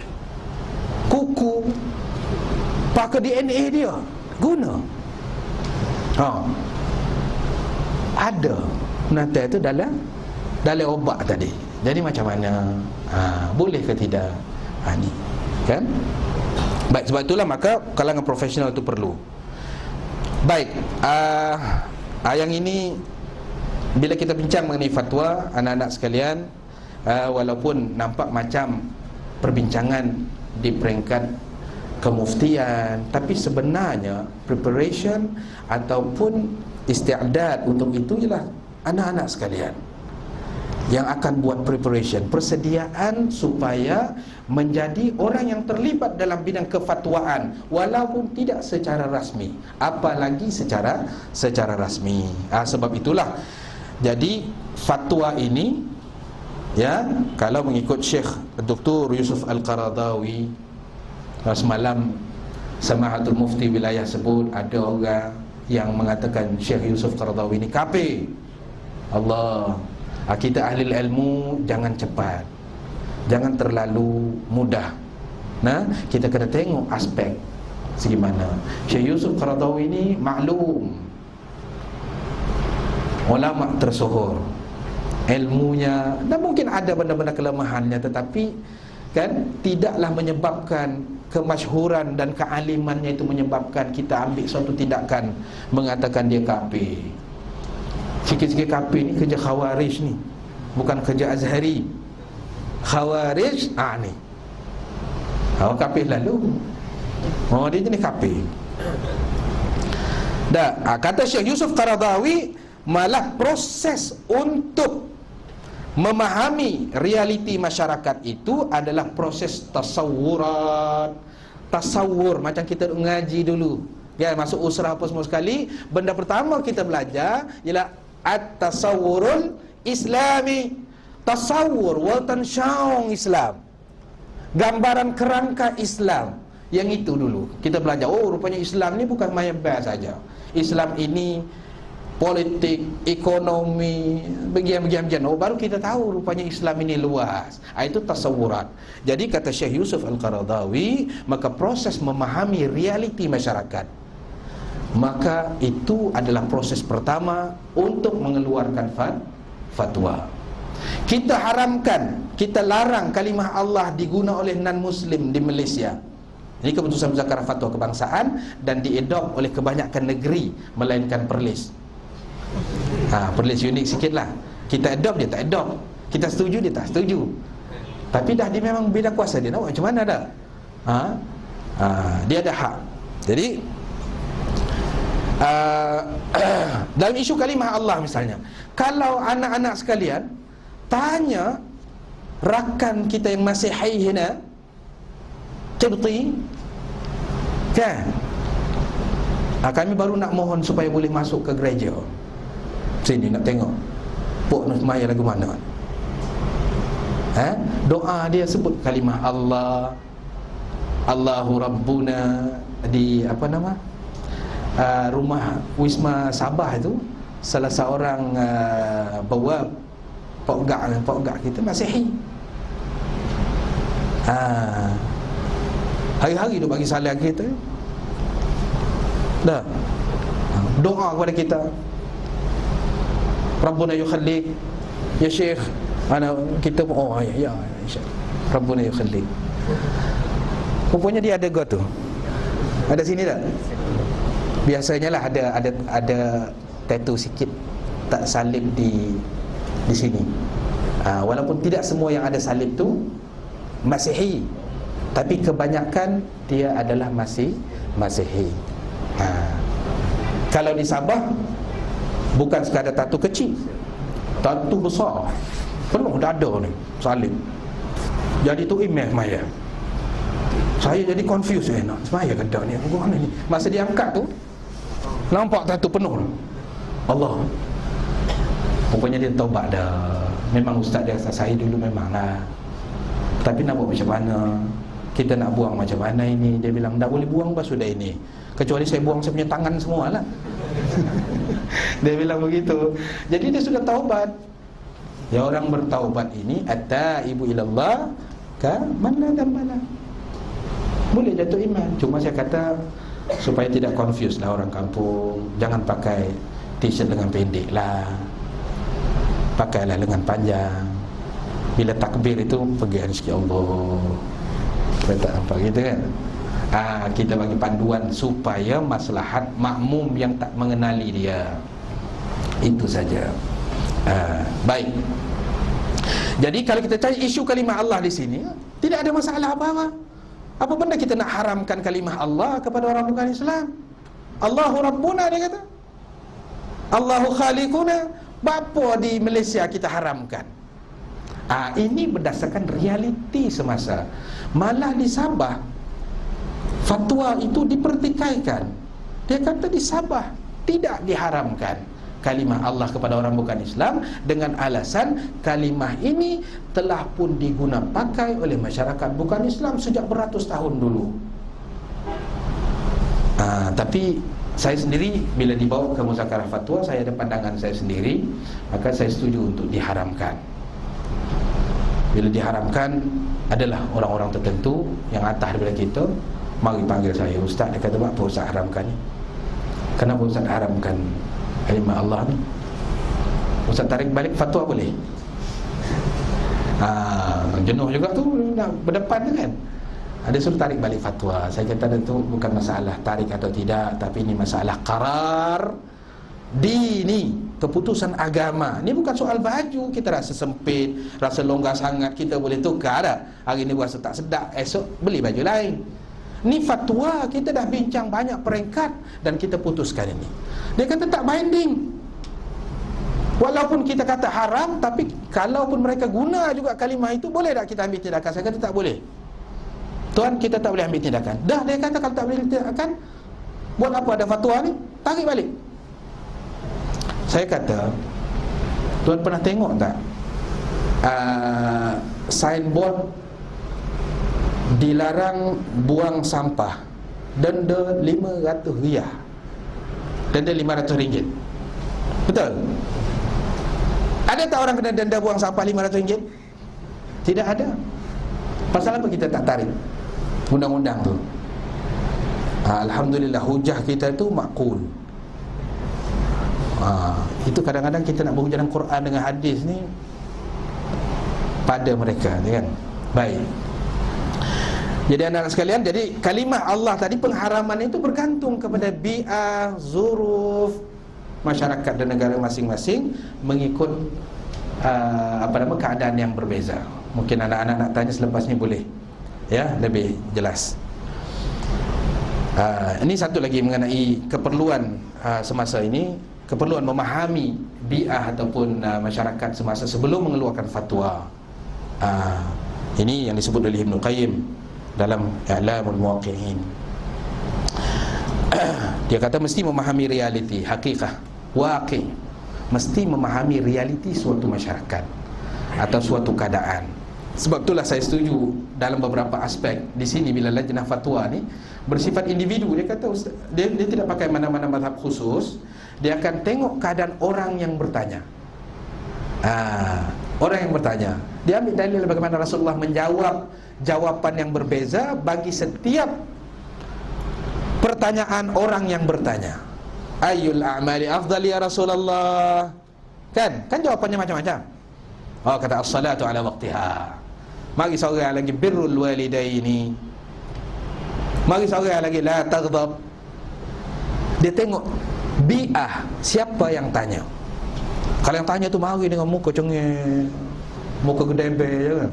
kuku, pakai DNA dia guna. Ada nata itu dalam obat tadi. Jadi macam mana? Boleh ke tidak? Ni kan? Baik, sebab itulah maka kalangan profesional itu perlu. Baik, yang ini bila kita bincang mengenai fatwa, anak-anak sekalian, walaupun nampak macam perbincangan di peringkat kemuftian, tapi sebenarnya preparation ataupun isti'dad untuk itu ialah anak-anak sekalian yang akan buat preparation, persediaan supaya menjadi orang yang terlibat dalam bidang kefatwaan walaupun tidak secara rasmi, apalagi secara rasmi. Sebab itulah jadi fatwa ini, ya, kalau mengikut Syekh Dr. Yusuf Al-Qaradawi, semalam Samahatul Mufti wilayah sebut ada orang yang mengatakan Syekh Yusuf Qaradawi ini kafir. Allah, kita ahli ilmu jangan cepat, jangan terlalu mudah. Kita kena tengok aspek segi mana. Syekh Yusuf Qaradawi ini maklum, ulama tersohor, ilmunya dan mungkin ada benda-benda kelemahannya, tetapi kan tidaklah menyebabkan kemasyhuran dan kealimannya itu menyebabkan kita ambil suatu tindakan mengatakan dia kafir. Sikit-sikit kafir ni kerja Khawarij ni, bukan kerja Azhari. Khawarij ni kafir lalu. Dia jenis kafir. Kata Syekh Yusuf Qaradawi, malah proses untuk memahami realiti masyarakat itu adalah proses tasawurat. Tasawur, macam kita ngaji dulu ya, masuk usrah apa semua sekali, benda pertama kita belajar ialah at-tasawurul islami. Tasawur watan syaung Islam, gambaran kerangka Islam. Yang itu dulu kita belajar. Oh, rupanya Islam ni bukan main bas saja. Islam ini politik, ekonomi, bagian-bagian. Oh, baru kita tahu rupanya Islam ini luas. Itu tasawurat. Jadi kata Syekh Yusuf Al-Qaradawi, maka proses memahami realiti masyarakat, maka itu adalah proses pertama untuk mengeluarkan fatwa. Kita haramkan, kita larang kalimah Allah diguna oleh non-Muslim di Malaysia. Ini keputusan Muzakarah Fatwa Kebangsaan dan diedop oleh kebanyakan negeri melainkan Perlis. Perlis unik sikit lah. Kita adopt, dia tak adopt. Kita setuju, dia tak setuju. Tapi dah dia memang beda kuasa. Dia nak buat macam mana dah? Dia ada hak. Jadi dalam isu kalimah Allah misalnya, kalau anak-anak sekalian tanya rakan kita yang masih hayhina Qibti kan, kami baru nak mohon supaya boleh masuk ke gereja sini, nak tengok Pok nak semaya lagu mana. Doa dia sebut kalimah Allah, Allahu Rabbuna di rumah Wisma Sabah itu. Salah seorang bawab Pok Gak kita Masihi. Hari-hari dia bagi salam kita. Doa kepada kita, Rabbuna yukhallik ya Syekh. Kita ya Syekh, Rabbuna yukhallik. Rupanya dia ada god tu. Ada sini tak? Biasanya lah ada tattoo sikit tak salib di sini. Walaupun tidak semua yang ada salib tu Masihi, tapi kebanyakan dia adalah Masihi. Kalau di Sabah bukan sekadar tattoo kecil, tattoo besar, penuh dada ni salib. Jadi tu imam maya. Saya jadi confused nak semaya ke tak ni, mana ni? Masa dia angkat tu nampak tattoo penuh. Allah. Rupanya dia taubat dah. Memang ustaz dia kata saya dulu memanglah, tapi nak buat macam mana? Kita nak buang macam mana ini? Dia bilang tak boleh buang pas sudah ini, kecuali saya buang saya punya tangan semua lah. Dia bilang begitu. Jadi dia sudah taubat. Ya, orang bertaubat ini at-taibu ilallah ka man la dambala. Boleh jatuh iman. Cuma saya kata supaya tidak confuse lah orang kampung, jangan pakai t-shirt lengan pendek lah, pakailah lengan panjang. Bila takbir itu pegang sikit Allah. Kita tak nampak gitu kan? Kita bagi panduan supaya maslahat makmum yang tak mengenali dia. Itu saja. Baik. Jadi kalau kita cari isu kalimah Allah di sini, tidak ada masalah apa-apa. Apa benda kita nak haramkan kalimah Allah kepada orang bukan Islam? Allahu Rabbuna, dia kata. Allahu Khaliquna. Bapa di Malaysia kita haramkan? Ini berdasarkan realiti semasa. Malah di Sabah fatwa itu dipertikaikan. Dia kata di Sabah tidak diharamkan kalimah Allah kepada orang bukan Islam, dengan alasan kalimah ini telah pun diguna pakai oleh masyarakat bukan Islam sejak beratus tahun dulu. Tapi saya sendiri bila dibawa ke muzakarah fatwa, saya ada pandangan saya sendiri, maka saya setuju untuk diharamkan. Bila diharamkan adalah orang-orang tertentu yang atas daripada kita, mari panggil saya, ustaz. Dia kata, apa ustaz haramkan ni? Kenapa ustaz haramkan kalimah Allah ni? Ustaz tarik balik fatwa boleh? Jenuh juga tu nak berdepan kan. Ada suruh tarik balik fatwa. Saya kata itu bukan masalah tarik atau tidak, tapi ini masalah qarar dini, keputusan agama. Ini bukan soal baju. Kita rasa sempit, rasa longgar sangat, kita boleh tukar dah. Hari ini rasa tak sedap, esok beli baju lain. Ini fatwa, kita dah bincang banyak peringkat dan kita putuskan ini. Dia kata tak binding. Walaupun kita kata haram, tapi kalaupun mereka guna juga kalimah itu, boleh tak kita ambil tindakan? Saya kata tak boleh. Tuan, kita tak boleh ambil tindakan. Dah, dia kata kalau tak boleh tindakan, buat apa ada fatwa ni? Tarik balik. Saya kata, tuan pernah tengok tak signboard dilarang buang sampah, denda RM500, denda RM500? Betul? Ada tak orang kena denda buang sampah RM500? Tidak ada. Pasal apa kita tak tarik undang-undang tu? Alhamdulillah, hujah kita tu makul. Itu kadang-kadang kita nak berhujah dengan Quran dengan hadis ni pada mereka, kan? Baik. Jadi anak-anak sekalian, jadi kalimah Allah tadi, pengharaman itu bergantung kepada bi'ah, zuruf masyarakat dan negara masing-masing, mengikut keadaan yang berbeza. Mungkin anak-anak nak tanya selepas ni boleh, ya, lebih jelas. Ini satu lagi mengenai keperluan semasa ini, keperluan memahami bi'ah ataupun masyarakat semasa sebelum mengeluarkan fatwa. Ini yang disebut oleh Ibn Qayyim dalam I'lamul Muwaqqi'in. Dia kata mesti memahami realiti, hakikah, waqi'. Mesti memahami realiti suatu masyarakat atau suatu keadaan. Sebab itulah saya setuju dalam beberapa aspek di sini bila lajnah fatwa ni bersifat individu. Dia kata dia tidak pakai mana-mana mazhab khusus. Dia akan tengok keadaan orang yang bertanya. Orang yang bertanya, dia ambil dalil bagaimana Rasulullah menjawab jawapan yang berbeza bagi setiap pertanyaan orang yang bertanya. Ayyul a'mali afdal ya Rasulullah? Kan jawapannya macam-macam. Kata as-salatu ala waqtiha. Mari seorang lagi birrul walidaini. Mari seorang lagi la taghdab. Dia tengok bi'ah, siapa yang tanya. Kalau yang tanya tu mari dengan muka cengeng, muka gedembe je kan.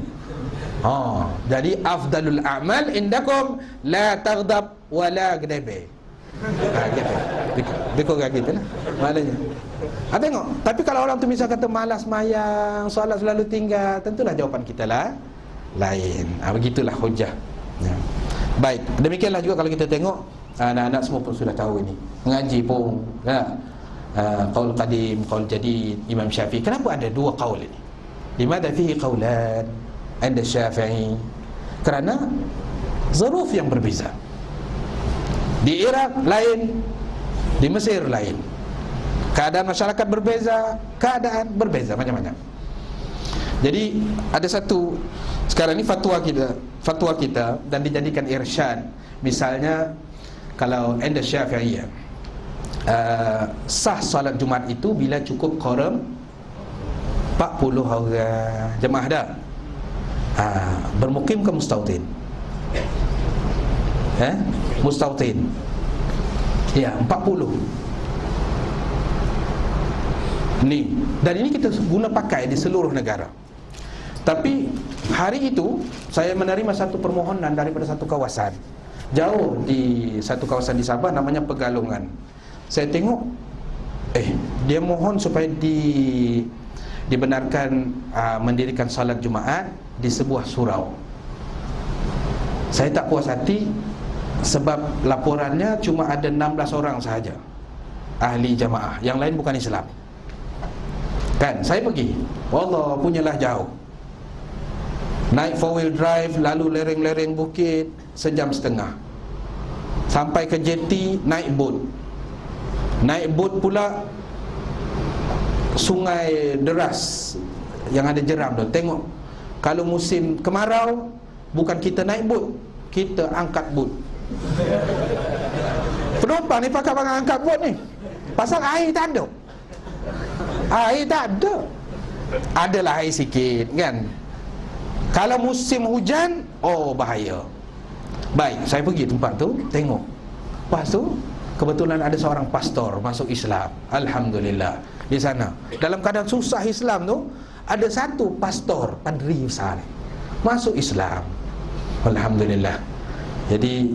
Jadi afdalul a'mal indakum la taghdab wa la gedembe. Gitu. Dikau gitu lah maknanya. Tengok. Tapi kalau orang tu misal kata malas mayang, solat selalu tinggal, tentulah jawapan kita lah lain. Begitulah hujah. Ya. Baik, demikianlah juga kalau kita tengok anak-anak semua pun sudah tahu ini. Mengaji pun, ya. Qaul qadim, qaul jadid, Imam Syafi'i. Kenapa ada dua qaul ini? Limadha fihi qaulan 'inda Syafi'i? Kerana zaruf yang berbeza. Di Iraq lain, di Mesir lain. Keadaan masyarakat berbeza, keadaan berbeza macam-macam. Jadi ada satu sekarang ni fatwa kita dan dijadikan irsyad. Misalnya kalau anda Syafi'iyah, sah solat Jumaat itu bila cukup quorum 40 orang jemaah dah. Bermukim ke mustautin? Mustautin. Ya, 40. Ni. Dan ini kita guna pakai di seluruh negara. Tapi hari itu saya menerima satu permohonan daripada satu kawasan jauh, di satu kawasan di Sabah namanya Pegalongan. Saya tengok dia mohon supaya dibenarkan mendirikan salat Jumaat di sebuah surau. Saya tak puas hati sebab laporannya cuma ada 16 orang sahaja ahli jamaah, yang lain bukan Islam. Kan saya pergi, wallah punyalah jauh. Naik 4-wheel drive, lalu lereng-lereng bukit sejam setengah. Sampai ke jeti, naik bot. Naik bot pula sungai deras yang ada jeram tu. Tengok, kalau musim kemarau, bukan kita naik bot, kita angkat bot. Penumpang ni pakai angkat bot ni. Pasal air tak ada. Air tak ada. Adalah air sikit kan. Kalau musim hujan, bahaya. Baik, saya pergi tempat tu, tengok. Lepas tu kebetulan ada seorang pastor masuk Islam. Alhamdulillah. Di sana dalam keadaan susah Islam tu, ada satu pastor padri besar masuk Islam. Alhamdulillah. Jadi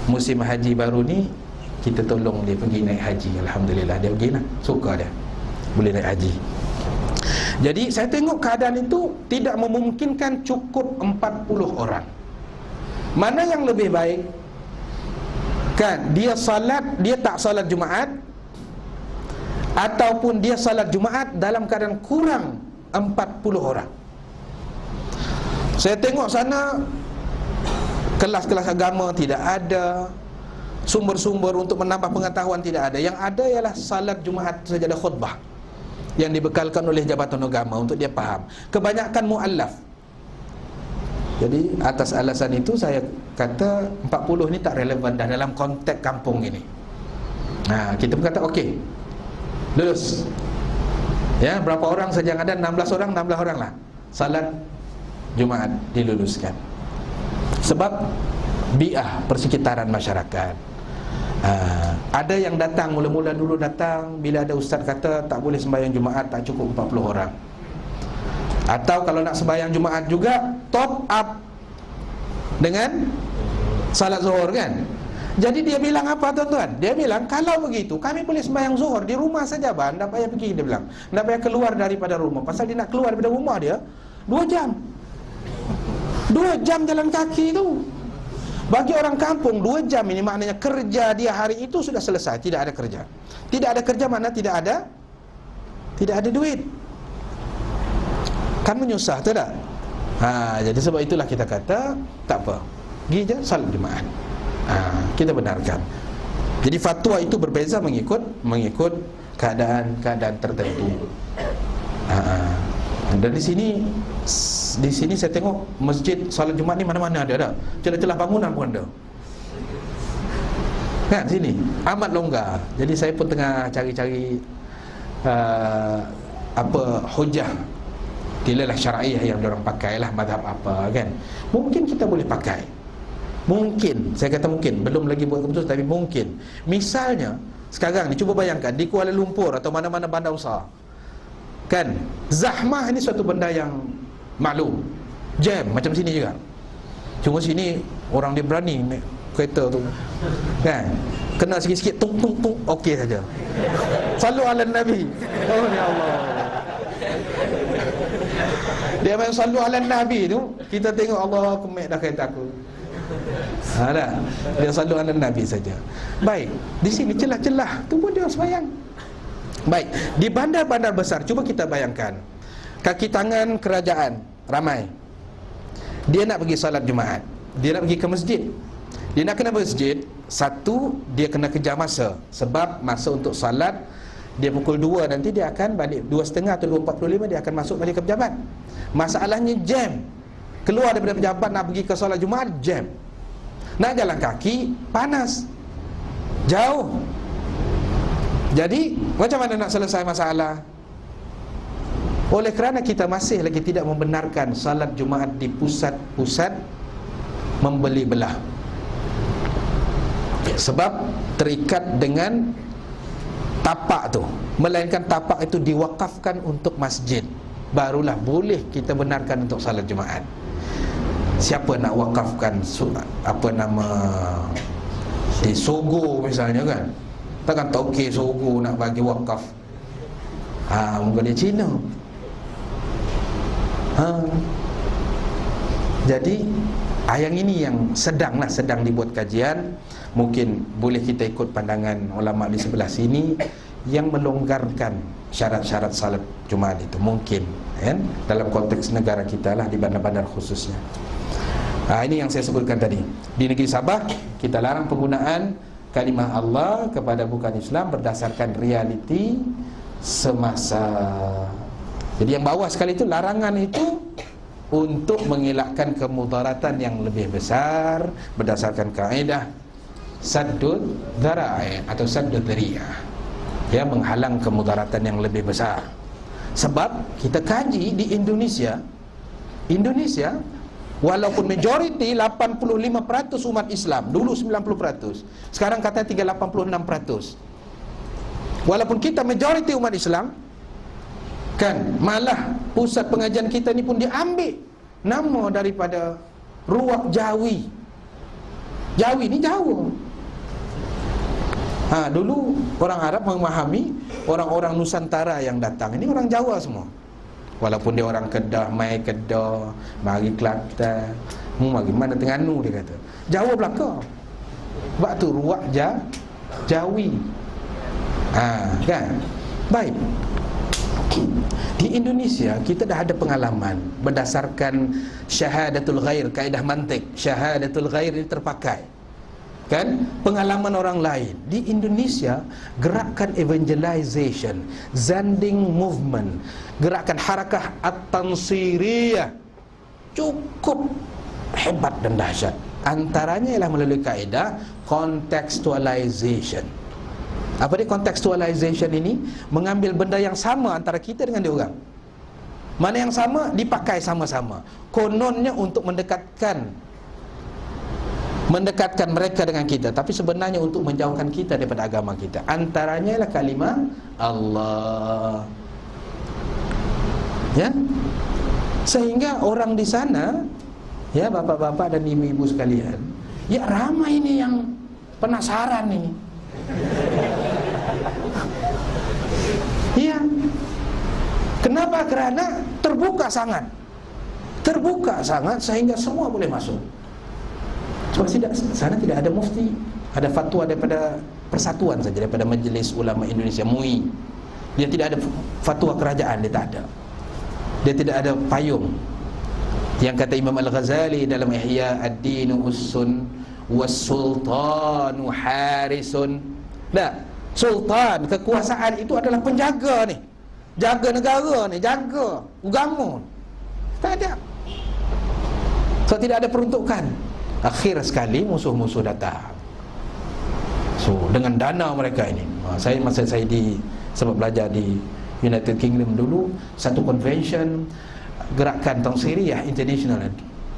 musim haji baru ni kita tolong dia pergi naik haji. Alhamdulillah, dia pergi lah, suka dia boleh naik haji. Jadi saya tengok keadaan itu tidak memungkinkan cukup 40 orang. Mana yang lebih baik? Kan dia tak salat Jumaat, ataupun dia salat Jumaat dalam keadaan kurang 40 orang. Saya tengok sana kelas-kelas agama tidak ada, sumber-sumber untuk menambah pengetahuan tidak ada. Yang ada ialah salat Jumaat sajadah khutbah yang dibekalkan oleh Jabatan Agama untuk dia faham. Kebanyakan mu'allaf. Jadi atas alasan itu saya kata 40 ni tak relevan dah dalam konteks kampung ini. Kita berkata okey, lulus. Ya, berapa orang saja yang ada? 16 orang lah. Salat Jumaat diluluskan. Sebab bi'ah, persekitaran masyarakat. Ada yang datang, mula-mula dulu datang bila ada ustaz kata tak boleh sembahyang Jumaat, tak cukup 40 orang. Atau kalau nak sembahyang Jumaat juga, top up dengan salat zuhur kan. Jadi dia bilang apa tuan-tuan? Dia bilang kalau begitu kami boleh sembahyang zuhur di rumah saja bang, tak payah pergi. Dia bilang tak payah keluar daripada rumah. Pasal dia nak keluar daripada rumah dia 2 jam 2 jam jalan kaki tu. Bagi orang kampung 2 jam ini maknanya kerja dia hari itu sudah selesai. Tidak ada kerja. Tidak ada kerja mana tidak ada duit. Kan menyusah tu tak? Jadi sebab itulah kita kata tak apa, pergi je salat Jumaat. Kita benarkan. Jadi fatwa itu berbeza mengikut keadaan tertentu. Dan di sini saya tengok masjid salat Jumaat ni mana-mana ada dah. Celah-celah bangunan pun ada. Kan sini amat longgar. Jadi saya pun tengah cari-cari hujah dilalah syar'iyah yang diorang pakai lah, mazhab apa kan. Mungkin kita boleh pakai. Mungkin, saya kata mungkin, belum lagi buat keputusan tapi mungkin. Misalnya sekarang ni cuba bayangkan di Kuala Lumpur atau mana-mana bandar besar. Kan, zahmah ini suatu benda yang maklum. Jam macam sini juga. Cuma sini orang dia berani naik kereta tu. Kan? Kena sikit-sikit tung tung tung okey saja. Sallu ala Nabi. Oh ya Allah. Dia main sallu ala Nabi tu, kita tengok Allah kemek dah kereta aku. Dah. Dia sallu ala Nabi saja. Baik, di sini celah-celah tu pun dia sembahyang. Baik, di bandar-bandar besar cuba kita bayangkan. Kaki tangan kerajaan ramai. Dia nak pergi salat Jumaat. Dia nak pergi ke masjid. Dia nak kena masjid, satu dia kena kejar masa. Sebab masa untuk salat dia pukul 2 nanti dia akan balik 2.30 atau 2.45 dia akan masuk balik ke pejabat. Masalahnya jam. Keluar daripada pejabat nak pergi ke solat Jumaat jam. Nak jalan kaki panas. Jauh. Jadi macam mana nak selesai masalah? Oleh kerana kita masih lagi tidak membenarkan salat Jumaat di pusat-pusat membeli belah. Sebab terikat dengan tapak tu, melainkan tapak itu diwakafkan untuk masjid, barulah boleh kita benarkan untuk salat Jumaat. Siapa nak wakafkan di Sogo misalnya kan, takkan Tauke Sogo nak bagi wakaf. Mungkin dia Cina. Jadi yang ini yang sedang dibuat kajian. Mungkin boleh kita ikut pandangan ulama di sebelah sini yang melonggarkan syarat-syarat salat Jumaat itu mungkin kan, dalam konteks negara kita lah, di bandar-bandar khususnya. Ini yang saya sebutkan tadi. Di negeri Sabah kita larang penggunaan kalimah Allah kepada bukan Islam berdasarkan realiti semasa. Jadi yang bawah sekali itu larangan itu untuk mengelakkan kemudaratan yang lebih besar berdasarkan kaedah saddud dzara'i atau saddud dzari'ah, ya, menghalang kemudaratan yang lebih besar. Sebab kita kaji di Indonesia Walaupun majoriti 85% umat Islam, dulu 90%, sekarang katanya tinggal 86%. Walaupun kita majoriti umat Islam, kan, malah pusat pengajian kita ni pun diambil nama daripada Ruak Jawi. Jawi ni Jawa. Dulu orang Arab memahami orang-orang Nusantara yang datang ini orang Jawa semua. Walaupun dia orang Kedah, mai Kedah, mari Kelantan, mari mana Terengganu, dia kata Jawa belaka. Sebab tu Ruak Jawi. Kan? Baik. Di Indonesia kita dah ada pengalaman berdasarkan syahadatul ghair, kaedah mantik. Syahadatul ghair ini terpakai, kan? Pengalaman orang lain. Di Indonesia, gerakan evangelization, Zanding movement, gerakan harakah at-tansiriyah cukup hebat dan dahsyat. Antaranya ialah melalui kaedah contextualization. Apa dia contextualization ini? Mengambil benda yang sama antara kita dengan dia orang. Mana yang sama dipakai sama-sama. Kononnya untuk mendekatkan mereka dengan kita, tapi sebenarnya untuk menjauhkan kita daripada agama kita. Antaranya ialah kalimah Allah. Ya. Sehingga orang di sana, ya, bapak-bapak dan ibu-ibu sekalian, ya ramai ini yang penasaran ini. Iya. Kenapa? Kerana terbuka sangat sehingga semua boleh masuk. Sebab sana tidak ada mufti, ada fatwa daripada persatuan saja, daripada Majlis Ulama Indonesia, MUI. Dia tidak ada fatwa kerajaan, dia tak ada. Dia tidak ada payung. Yang kata Imam Al-Ghazali dalam Ihya Ad-Din Ussun was-sultanu harisun. Sultan, kekuasaan itu adalah penjaga ni. Jaga negara ni, jaga agama. Tak ada. So tidak ada peruntukan. Akhir sekali musuh-musuh datang. So dengan dana mereka ini, masa saya sebab belajar di United Kingdom dulu, satu convention gerakan Tansiriyah international,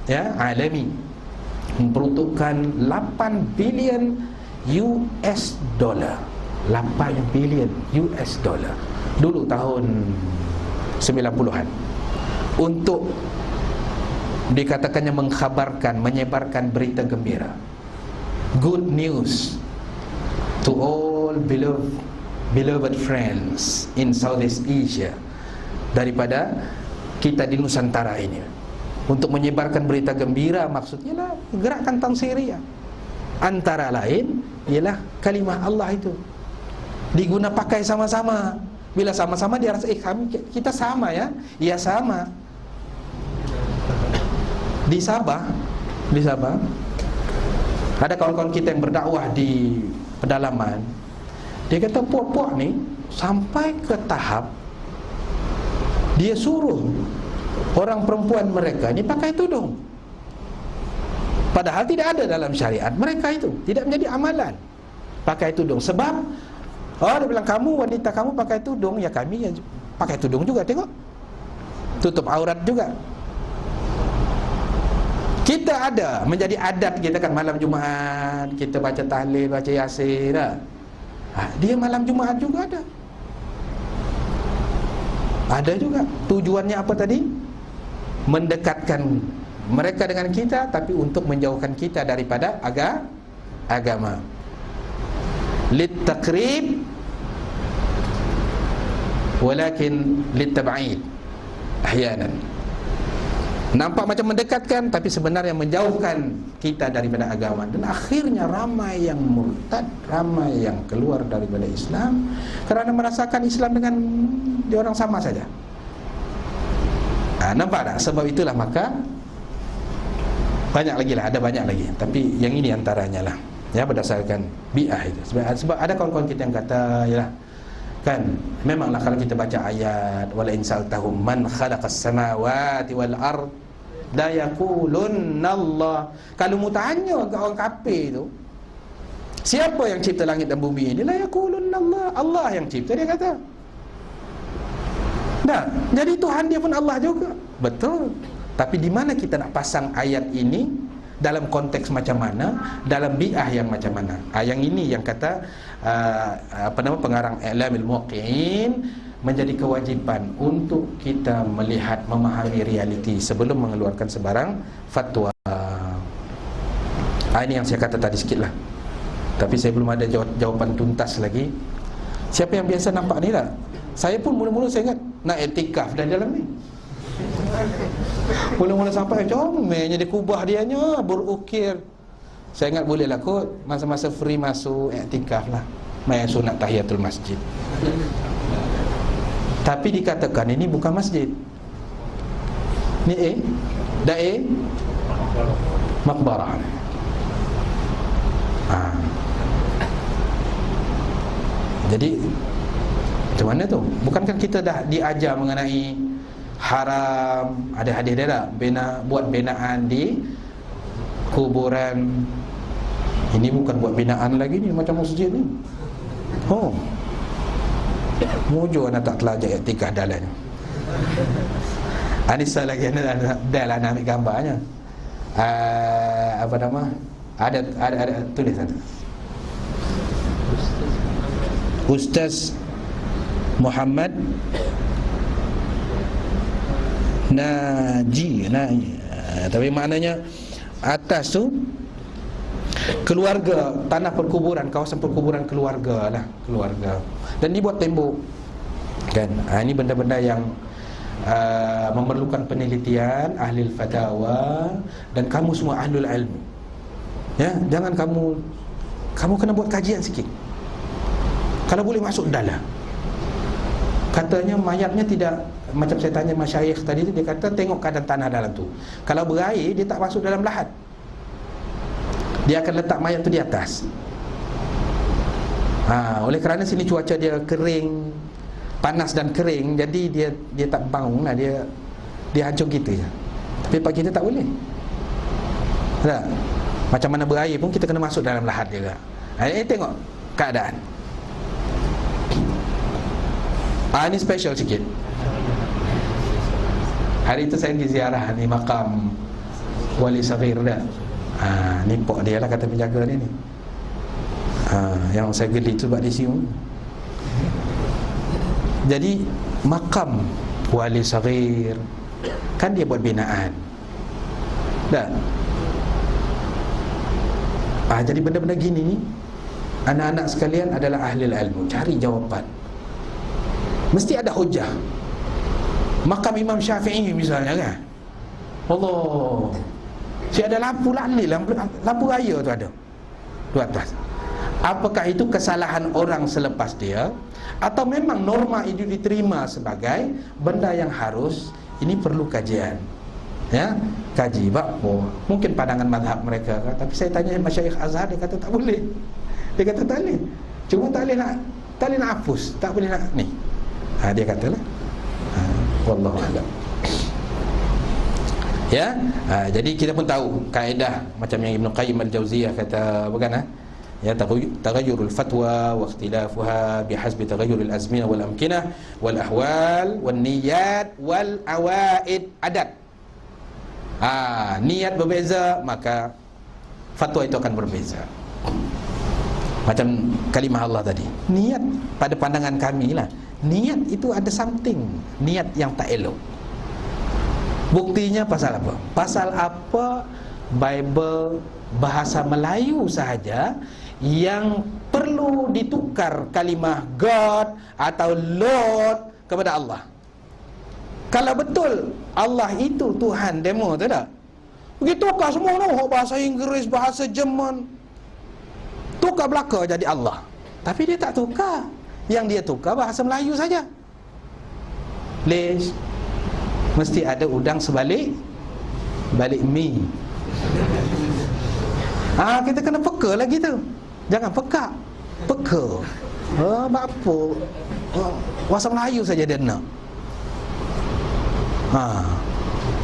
ya, alami, memperuntukkan 8 bilion US dollar. 8 bilion US dollar dulu tahun 90-an untuk dikatakannya menyebarkan berita gembira, good news to all beloved friends in Southeast Asia, daripada kita di Nusantara ini, untuk menyebarkan berita gembira. Maksudnya lah gerakan Tansiriyah, antara lain ialah kalimah Allah itu diguna pakai sama-sama. Bila sama-sama dia rasa kita sama, ya. Ya sama. Di Sabah ada kawan-kawan kita yang berdakwah di pedalaman. Dia kata puak-puak ni sampai ke tahap dia suruh orang perempuan mereka ni pakai tudung, padahal tidak ada dalam syariat mereka itu, tidak menjadi amalan pakai tudung. Sebab dia bilang, kamu wanita, kamu pakai tudung, ya kami yang pakai tudung juga, tengok, tutup aurat juga. Kita ada menjadi adat kita kan, malam Jumaat kita baca tahlil, baca yasin, dia malam Jumaat juga ada. Ada juga. Tujuannya apa tadi? Mendekatkan mereka dengan kita, tapi untuk menjauhkan kita daripada agama. Littaqrib walakin littab'id ahyanan. Nampak macam mendekatkan, tapi sebenarnya menjauhkan kita daripada agama. Dan akhirnya ramai yang murtad, ramai yang keluar daripada Islam kerana merasakan Islam dengan dia orang sama saja. Nampak tak? Sebab itulah maka banyak lagi lah, ada banyak lagi. Tapi yang ini antaranya lah, ya, berdasarkan bi'ah itu. Sebab ada kawan-kawan kita yang kata, ya kan, memanglah kalau kita baca ayat wala in saltahum man khalaqas samawati wal ard la yaqulunna Allah. Kalau mu tanya ke orang kafir tu, siapa yang cipta langit dan bumi ini, la yaqulunna Allah. Allah yang cipta, dia kata. Jadi Tuhan dia pun Allah juga. Betul. Tapi di mana kita nak pasang ayat ini, dalam konteks macam mana, dalam bi'ah yang macam mana. Yang ini yang kata pengarang I'lamul Muwaqqi'in, menjadi kewajipan untuk kita melihat, memahami realiti sebelum mengeluarkan sebarang fatwa. Ini yang saya kata tadi sikit lah, tapi saya belum ada jawapan tuntas lagi. Siapa yang biasa nampak ni tak? Saya pun mula-mula saya ingat nak iktikaf dah dalam ni. Mula-mula sampai comelnya dia kubah dianya berukir. Saya ingat boleh lah kot masa-masa free masuk iktikaf lah, main sunat tahiyatul masjid. Tapi dikatakan ini bukan masjid. Ni makbarah. Jadi macam mana tu? Bukankah kita dah diajar mengenai haram, ada hadis dia tak? Buat binaan di kuburan. Ini bukan buat binaan lagi ni, macam masjid ni. Mujur anak tak telajak iktikaf dalam. Anissa lagi dah lah nak ambil gambarnya. Apa nama? Ada tulis sana. Ustaz Muhammad Naji. Tapi maknanya atas tu keluarga, tanah perkuburan, kawasan perkuburan keluarga lah, keluarga. Dan dibuat tembok kan. Ini benda-benda yang memerlukan penelitian ahli fatawa, dan kamu semua ahlul ilmu. Ya, jangan kamu kena buat kajian sikit. Kalau boleh masuk dalam. Katanya mayatnya tidak, macam saya tanya masyayikh tadi tu, dia kata tengok keadaan tanah dalam tu. Kalau berair, dia tak masuk dalam lahat. Dia akan letak mayat tu di atas. Oleh kerana sini cuaca dia kering, panas dan kering, jadi dia tak bangun lah, dia hancur kita je. Tapi pagi kita tak boleh. Tak? Macam mana berair pun kita kena masuk dalam lahat juga. Ini tengok keadaan. Ini special sikit. Hari itu saya pergi ziarah ni makam Wali Saghir dah. Ni pok dia lah kata penjaga ni. Yang saya geli tu sebab di sini. Jadi makam Wali Saghir kan dia buat binaan. Dah. Jadi benda-benda gini ni, anak-anak sekalian adalah ahli ilmu, cari jawapan. Mesti ada hujah. Makam Imam Syafi'i misalnya kan, Allah, si ada lampu lalil, lampu raya tu ada di atas. Apakah itu kesalahan orang selepas dia, atau memang norma itu diterima sebagai benda yang harus, ini perlu kajian. Ya, kaji. Mungkin pandangan mazhab mereka kan? Tapi saya tanya Masyayikh Azhar, dia kata tak boleh. Dia kata tak boleh. Cuma tak boleh nak hapus, tak boleh nak ni. Dia katalah. Wallahu a'lam. Ya, jadi kita pun tahu kaedah macam yang Ibn Qayyim Al-Jauziyah kata, bukan ya, taghayyurul fatwa wa ikhtilafuha bihasbi taghayyuril azminah wal amkinah wal ahwal wan niyat wal awaid adat. Niat berbeza, maka fatwa itu akan berbeza. Macam kalimah Allah tadi, niat pada pandangan kami lah, niat itu ada something, niat yang tak elok. Buktinya pasal apa? Pasal apa Bible bahasa Melayu sahaja yang perlu ditukar kalimah God atau Lord kepada Allah. Kalau betul Allah itu Tuhan demo tu tak? Pergi tukar semua tu, bahasa Inggeris, bahasa Jerman, tukar belaka jadi Allah. Tapi dia tak tukar. Yang dia tukar bahasa Melayu saja. Please, mesti ada udang sebalik mi. Kita kena peka lagi tu. Jangan peka. Apa? Bahasa Melayu saja dia nak.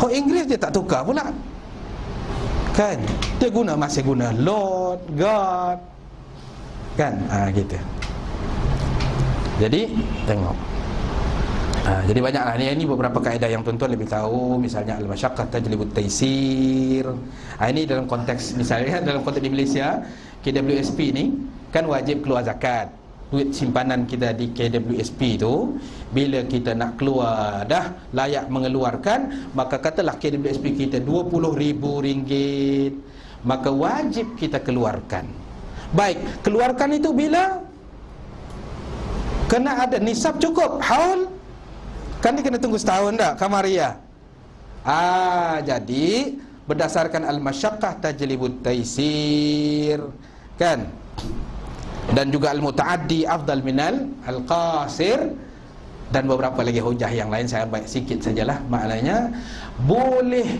Inggeris dia tak tukar pula. Kan? Dia masih guna Lord, God. Kan? Gitu. Jadi, tengok. Jadi banyaklah ini beberapa kaedah yang tuan-tuan lebih tahu. Misalnya al-masyaqqah tajlibut taisir. Ini dalam konteks, misalnya dalam konteks di Malaysia, KWSP ni kan wajib keluar zakat. Duit simpanan kita di KWSP tu, bila kita nak keluar dah layak mengeluarkan, maka katalah KWSP kita RM20,000, maka wajib kita keluarkan. Baik, keluarkan itu bila? Kena ada nisab cukup haul. Kan ni kena tunggu setahun dah Kamaria. Jadi berdasarkan al-masyaqqah tajlibut taisir kan, dan juga al-mutaaddi afdal minal al-qasir, dan beberapa lagi hujah yang lain. Saya baik sikit sajalah. Maknanya boleh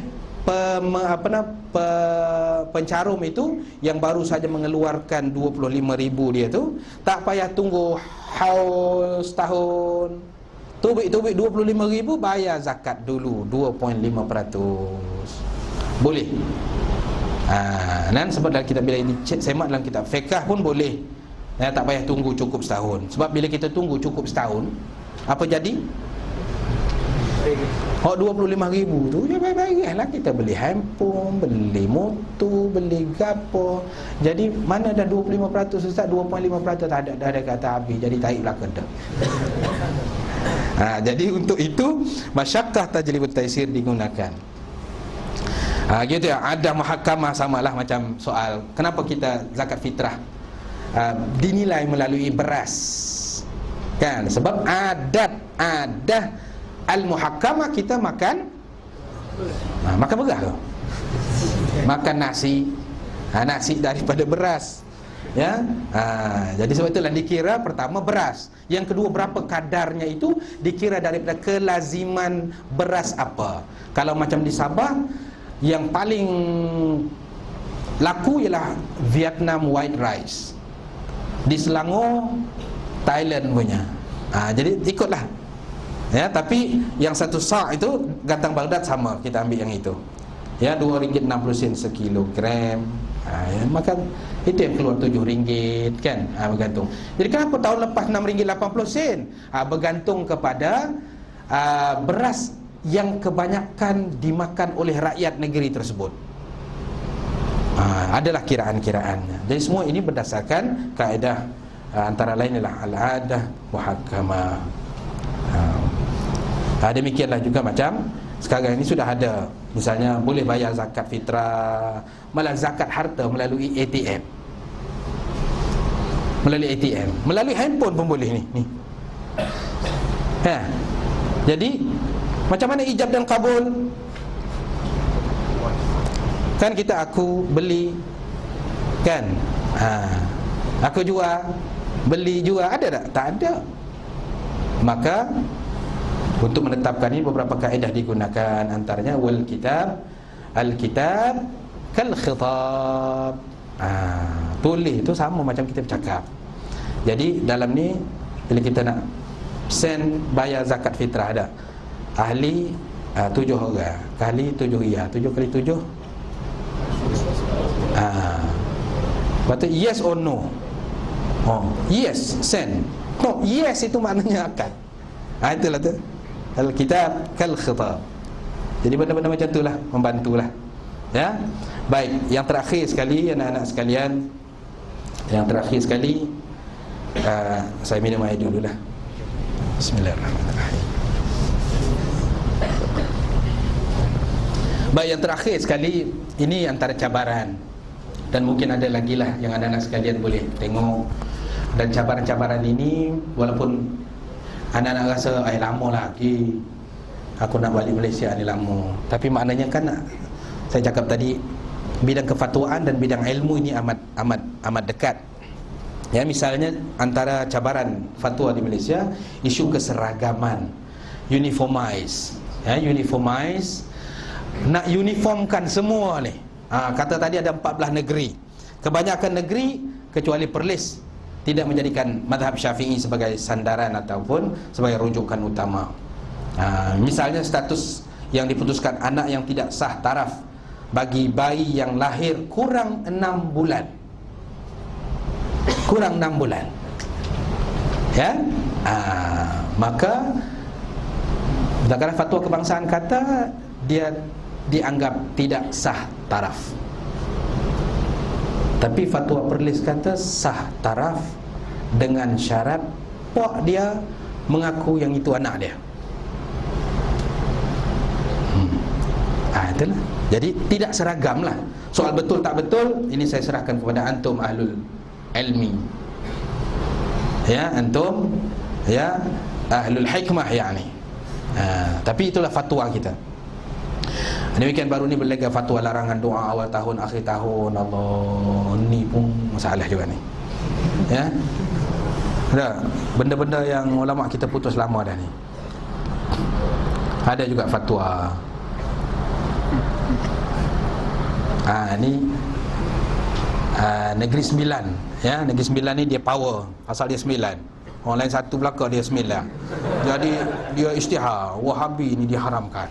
pencarum itu yang baru saja mengeluarkan 25,000 dia tu, tak payah tunggu haul setahun. Tubik 25,000, bayar zakat dulu 2.5%. Boleh. Dan sebab dalam kitab, bila ini semak dalam kitab fiqh pun boleh. Tak payah tunggu cukup setahun. Sebab bila kita tunggu cukup setahun, apa jadi? 25,000 tu ya baik-baiklah kita beli handphone, beli motor, beli gapo. Jadi mana dah 25%, Ustaz? 2.5% tak ada, dah ada kata habis. Jadi tarik belakang dah. Jadi untuk itu masyaqqah tajlibut taisir digunakan. Gitu ya. Ada mahkamah, samalah macam soal kenapa kita zakat fitrah dinilai melalui beras. Kan? Sebab adat al-muhakkamah kita makan beras ke? Makan nasi. Nasi daripada beras. Ya. Jadi sebab itulah dikira pertama beras. Yang kedua, berapa kadarnya itu dikira daripada kelaziman beras apa. Kalau macam di Sabah, yang paling laku ialah Vietnam white rice. Di Selangor, Thailand punya. Jadi ikutlah. Ya, tapi yang satu sa' itu gantang Baghdad sama, kita ambil yang itu. Ya, RM2.60 sekilogram. Maka itu yang keluar RM7 kan, bergantung. Jadi kenapa tahun lepas RM6.80? Bergantung kepada beras yang kebanyakan dimakan oleh rakyat negeri tersebut. Adalah kiraan-kiraannya. Jadi semua ini berdasarkan kaedah, antara lain ialah al-adah muhakkamah. Demikianlah juga macam sekarang ini sudah ada, misalnya boleh bayar zakat fitrah, malah zakat harta melalui ATM. Melalui ATM, melalui handphone pun boleh ni. Jadi macam mana ijab dan kabul? Kan aku beli kan, aku jual, beli jual, ada tak? Tak ada. Maka untuk menetapkan ini beberapa kaedah digunakan, antaranya wal kitab, al-kitab kal khitab. Tulis itu sama macam kita bercakap. Jadi dalam ni bila kita nak send bayar zakat fitrah, ada ahli 7 orang, kali 7 ya, 7 kali 7 berarti yes or no. Yes, send. No, yes itu maknanya akan. Itulah tu al-kitab kal khitab. Jadi benda-benda macam itulah membantulah. Ya. Baik, yang terakhir sekali anak-anak sekalian, yang terakhir sekali saya minum air dululah. Bismillahirrahmanirrahim. Baik, yang terakhir sekali, ini antara cabaran, dan mungkin ada lagi lah yang anak-anak sekalian boleh tengok. Dan cabaran-cabaran ini, walaupun anak-anak rasa lama lagi aku nak balik Malaysia ni lama, tapi maknanya kan saya cakap tadi, bidang kefatwaan dan bidang ilmu ini amat dekat. Ya, misalnya antara cabaran fatwa di Malaysia, isu keseragaman, uniformize. Ya, uniformize, nak uniformkan semua ni. Kata tadi ada 14 negeri. Kebanyakan negeri kecuali Perlis tidak menjadikan mazhab Syafi'i sebagai sandaran ataupun sebagai rujukan utama. Misalnya status yang diputuskan anak yang tidak sah taraf bagi bayi yang lahir kurang 6 bulan. Kurang 6 bulan. Ya? Maka Sedangkan fatwa kebangsaan kata dia dianggap tidak sah taraf. Tapi fatwa Perlis kata sah taraf dengan syarat puak dia mengaku yang itu anak dia. Itulah. Jadi tidak seragam lah. Soal betul tak betul, ini saya serahkan kepada antum ahlul ilmi. Ya, antum ya ahlul hikmah yani. Tapi itulah fatwa kita. Demikian baru ni berlega fatwa larangan doa awal tahun, akhir tahun. Allah, ni pun masalah juga ni. Ya. Dah, benda-benda yang ulama kita putus lama dah ni. Ada juga fatwa. Ni Negeri Sembilan, ya, Negeri Sembilan ni dia power, asal dia 9. Orang lain satu belakang dia 9. Jadi dia isytihar, Wahabi ni diharamkan.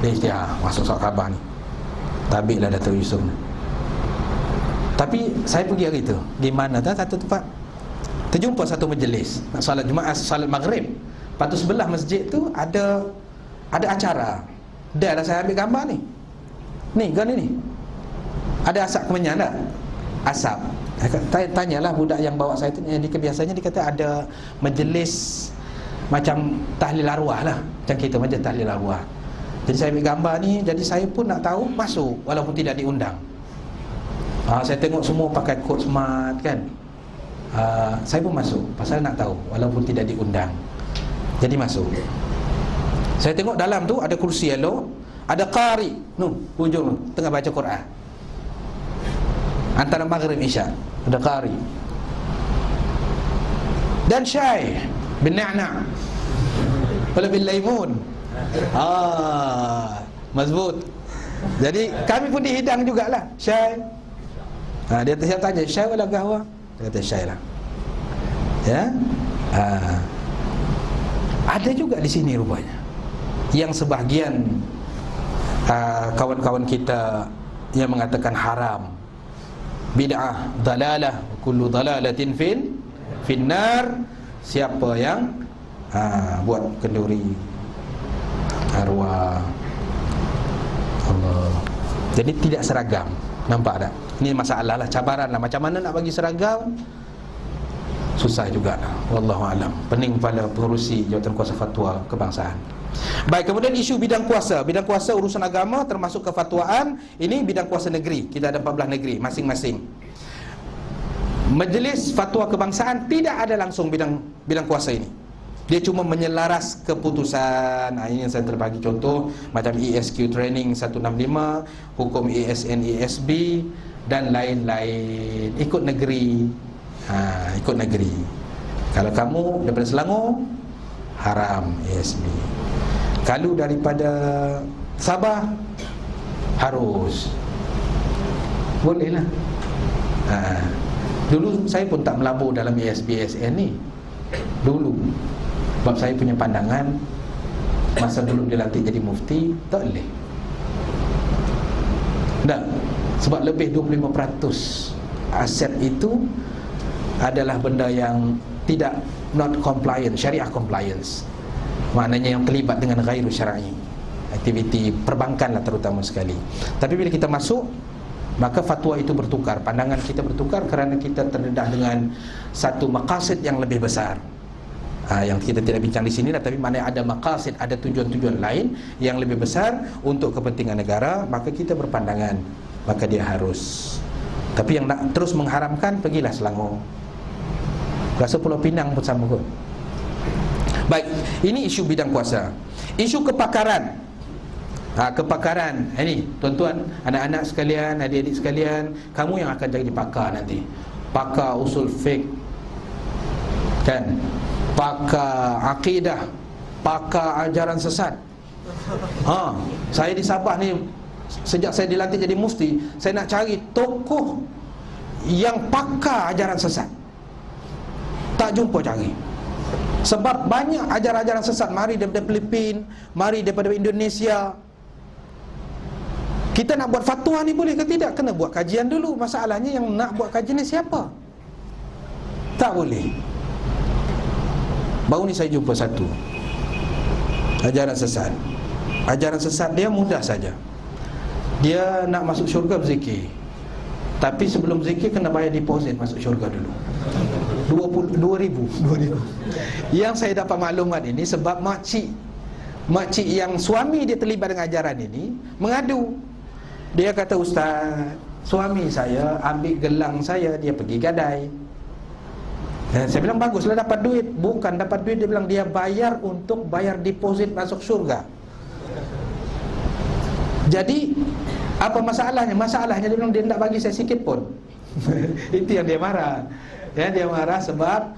Dia isytihar masuk surat khabar ni. Tabiklah Datuk Yusof ni. Tapi saya pergi hari tu, di mana tu satu tempat terjumpa satu majlis nak solat Jumaat, solat Maghrib. Lepas tu sebelah masjid tu ada acara. Dah lah saya ambil gambar ni. Ni, gani ni. Ada asap kemenyan tak? Asap. Tanyalah budak yang bawa saya tu, biasanya dia kata ada majlis macam tahlil arwah lah. Macam kita majlis tahlil arwah. Jadi saya ambil gambar ni, jadi saya pun nak tahu, masuk walaupun tidak diundang. Saya tengok semua pakai coat smart kan. Saya pun masuk pasal nak tahu walaupun tidak diundang. Jadi masuk. Saya tengok dalam tu ada kursi yellow, ada qari, hujung tengah baca Quran. Antara Maghrib Isya ada qari. Dan syai bin na'na' wala bil laimun. Mazbut. Jadi kami pun dihidang jugalah syai. Dia tanya syai wala qahwa? Dia kata syai lah. Ya. Ada juga di sini rupanya yang sebahagian kawan-kawan kita yang mengatakan haram, bid'ah, dalalah, kullu dalalatin finnar. Siapa yang buat kenduri arwah Allah. Jadi tidak seragam. Nampak tak? Ini masalah lah, cabaran lah. Macam mana nak bagi seragam? Susah juga. Wallahu alam. Pening pada pengurusi jawatan kuasa fatwa kebangsaan. Baik, kemudian isu bidang kuasa. Bidang kuasa urusan agama termasuk kefatwaan. Ini bidang kuasa negeri. Kita ada 14 negeri masing-masing. Majlis Fatwa Kebangsaan tidak ada langsung bidang kuasa ini. Dia cuma menyelaras keputusan. Ini yang saya terbagi contoh macam ESQ Training 165, Hukum ESN ESB dan lain-lain. Ikut negeri. Ikut negeri. Kalau kamu daripada Selangor, haram ESB. Kalau daripada Sabah, harus. Bolehlah. Dulu saya pun tak melabur dalam ESB-ESN ni. Dulu sebab saya punya pandangan, masa dulu dilantik jadi mufti, tak boleh. Tak. Sebab lebih 25% aset itu adalah benda yang tidak not compliant, syariah compliance. Maknanya yang terlibat dengan ghairu syar'i, aktiviti perbankan lah terutama sekali. Tapi bila kita masuk, maka fatwa itu bertukar, pandangan kita bertukar kerana kita terdedah dengan satu maqasid yang lebih besar. Yang kita tidak bincang di sini lah, tapi maknanya ada maqasid, ada tujuan-tujuan lain yang lebih besar untuk kepentingan negara, maka kita berpandangan, maka dia harus. Tapi yang nak terus mengharamkan, pergilah Selangor, rasa Pulau Pinang pun sama kot. Baik, ini isu bidang kuasa. Isu kepakaran. Kepakaran ini, tuan-tuan, anak-anak sekalian, adik-adik sekalian, kamu yang akan jadi pakar nanti. Pakar usul fiqh, kan? Pakar akidah, pakar ajaran sesat. Saya di Sabah ni, sejak saya dilantik jadi mufti, saya nak cari tokoh yang pakar ajaran sesat. Tak jumpa cari. Sebab banyak ajaran-ajaran sesat mari daripada Filipina, mari daripada Indonesia. Kita nak buat fatwa ni boleh ke tidak? Kena buat kajian dulu. Masalahnya yang nak buat kajian ni siapa? Tak boleh. Baru ni saya jumpa satu. Ajaran sesat. Ajaran sesat dia mudah saja. Dia nak masuk syurga berzikir, tapi sebelum zikir kena bayar deposit masuk syurga dulu. 2,000. Yang saya dapat maklumat ini sebab makcik yang suami dia terlibat dengan ajaran ini mengadu. Dia kata, "Ustaz, suami saya ambil gelang saya, dia pergi gadai." Dan saya bilang, "Baguslah dapat duit." Bukan dapat duit, dia bilang dia bayar untuk bayar deposit masuk syurga. Jadi apa masalahnya? Masalahnya dia bilang dia tak bagi saya sikit pun. Itu yang dia marah. Ya, dia marah sebab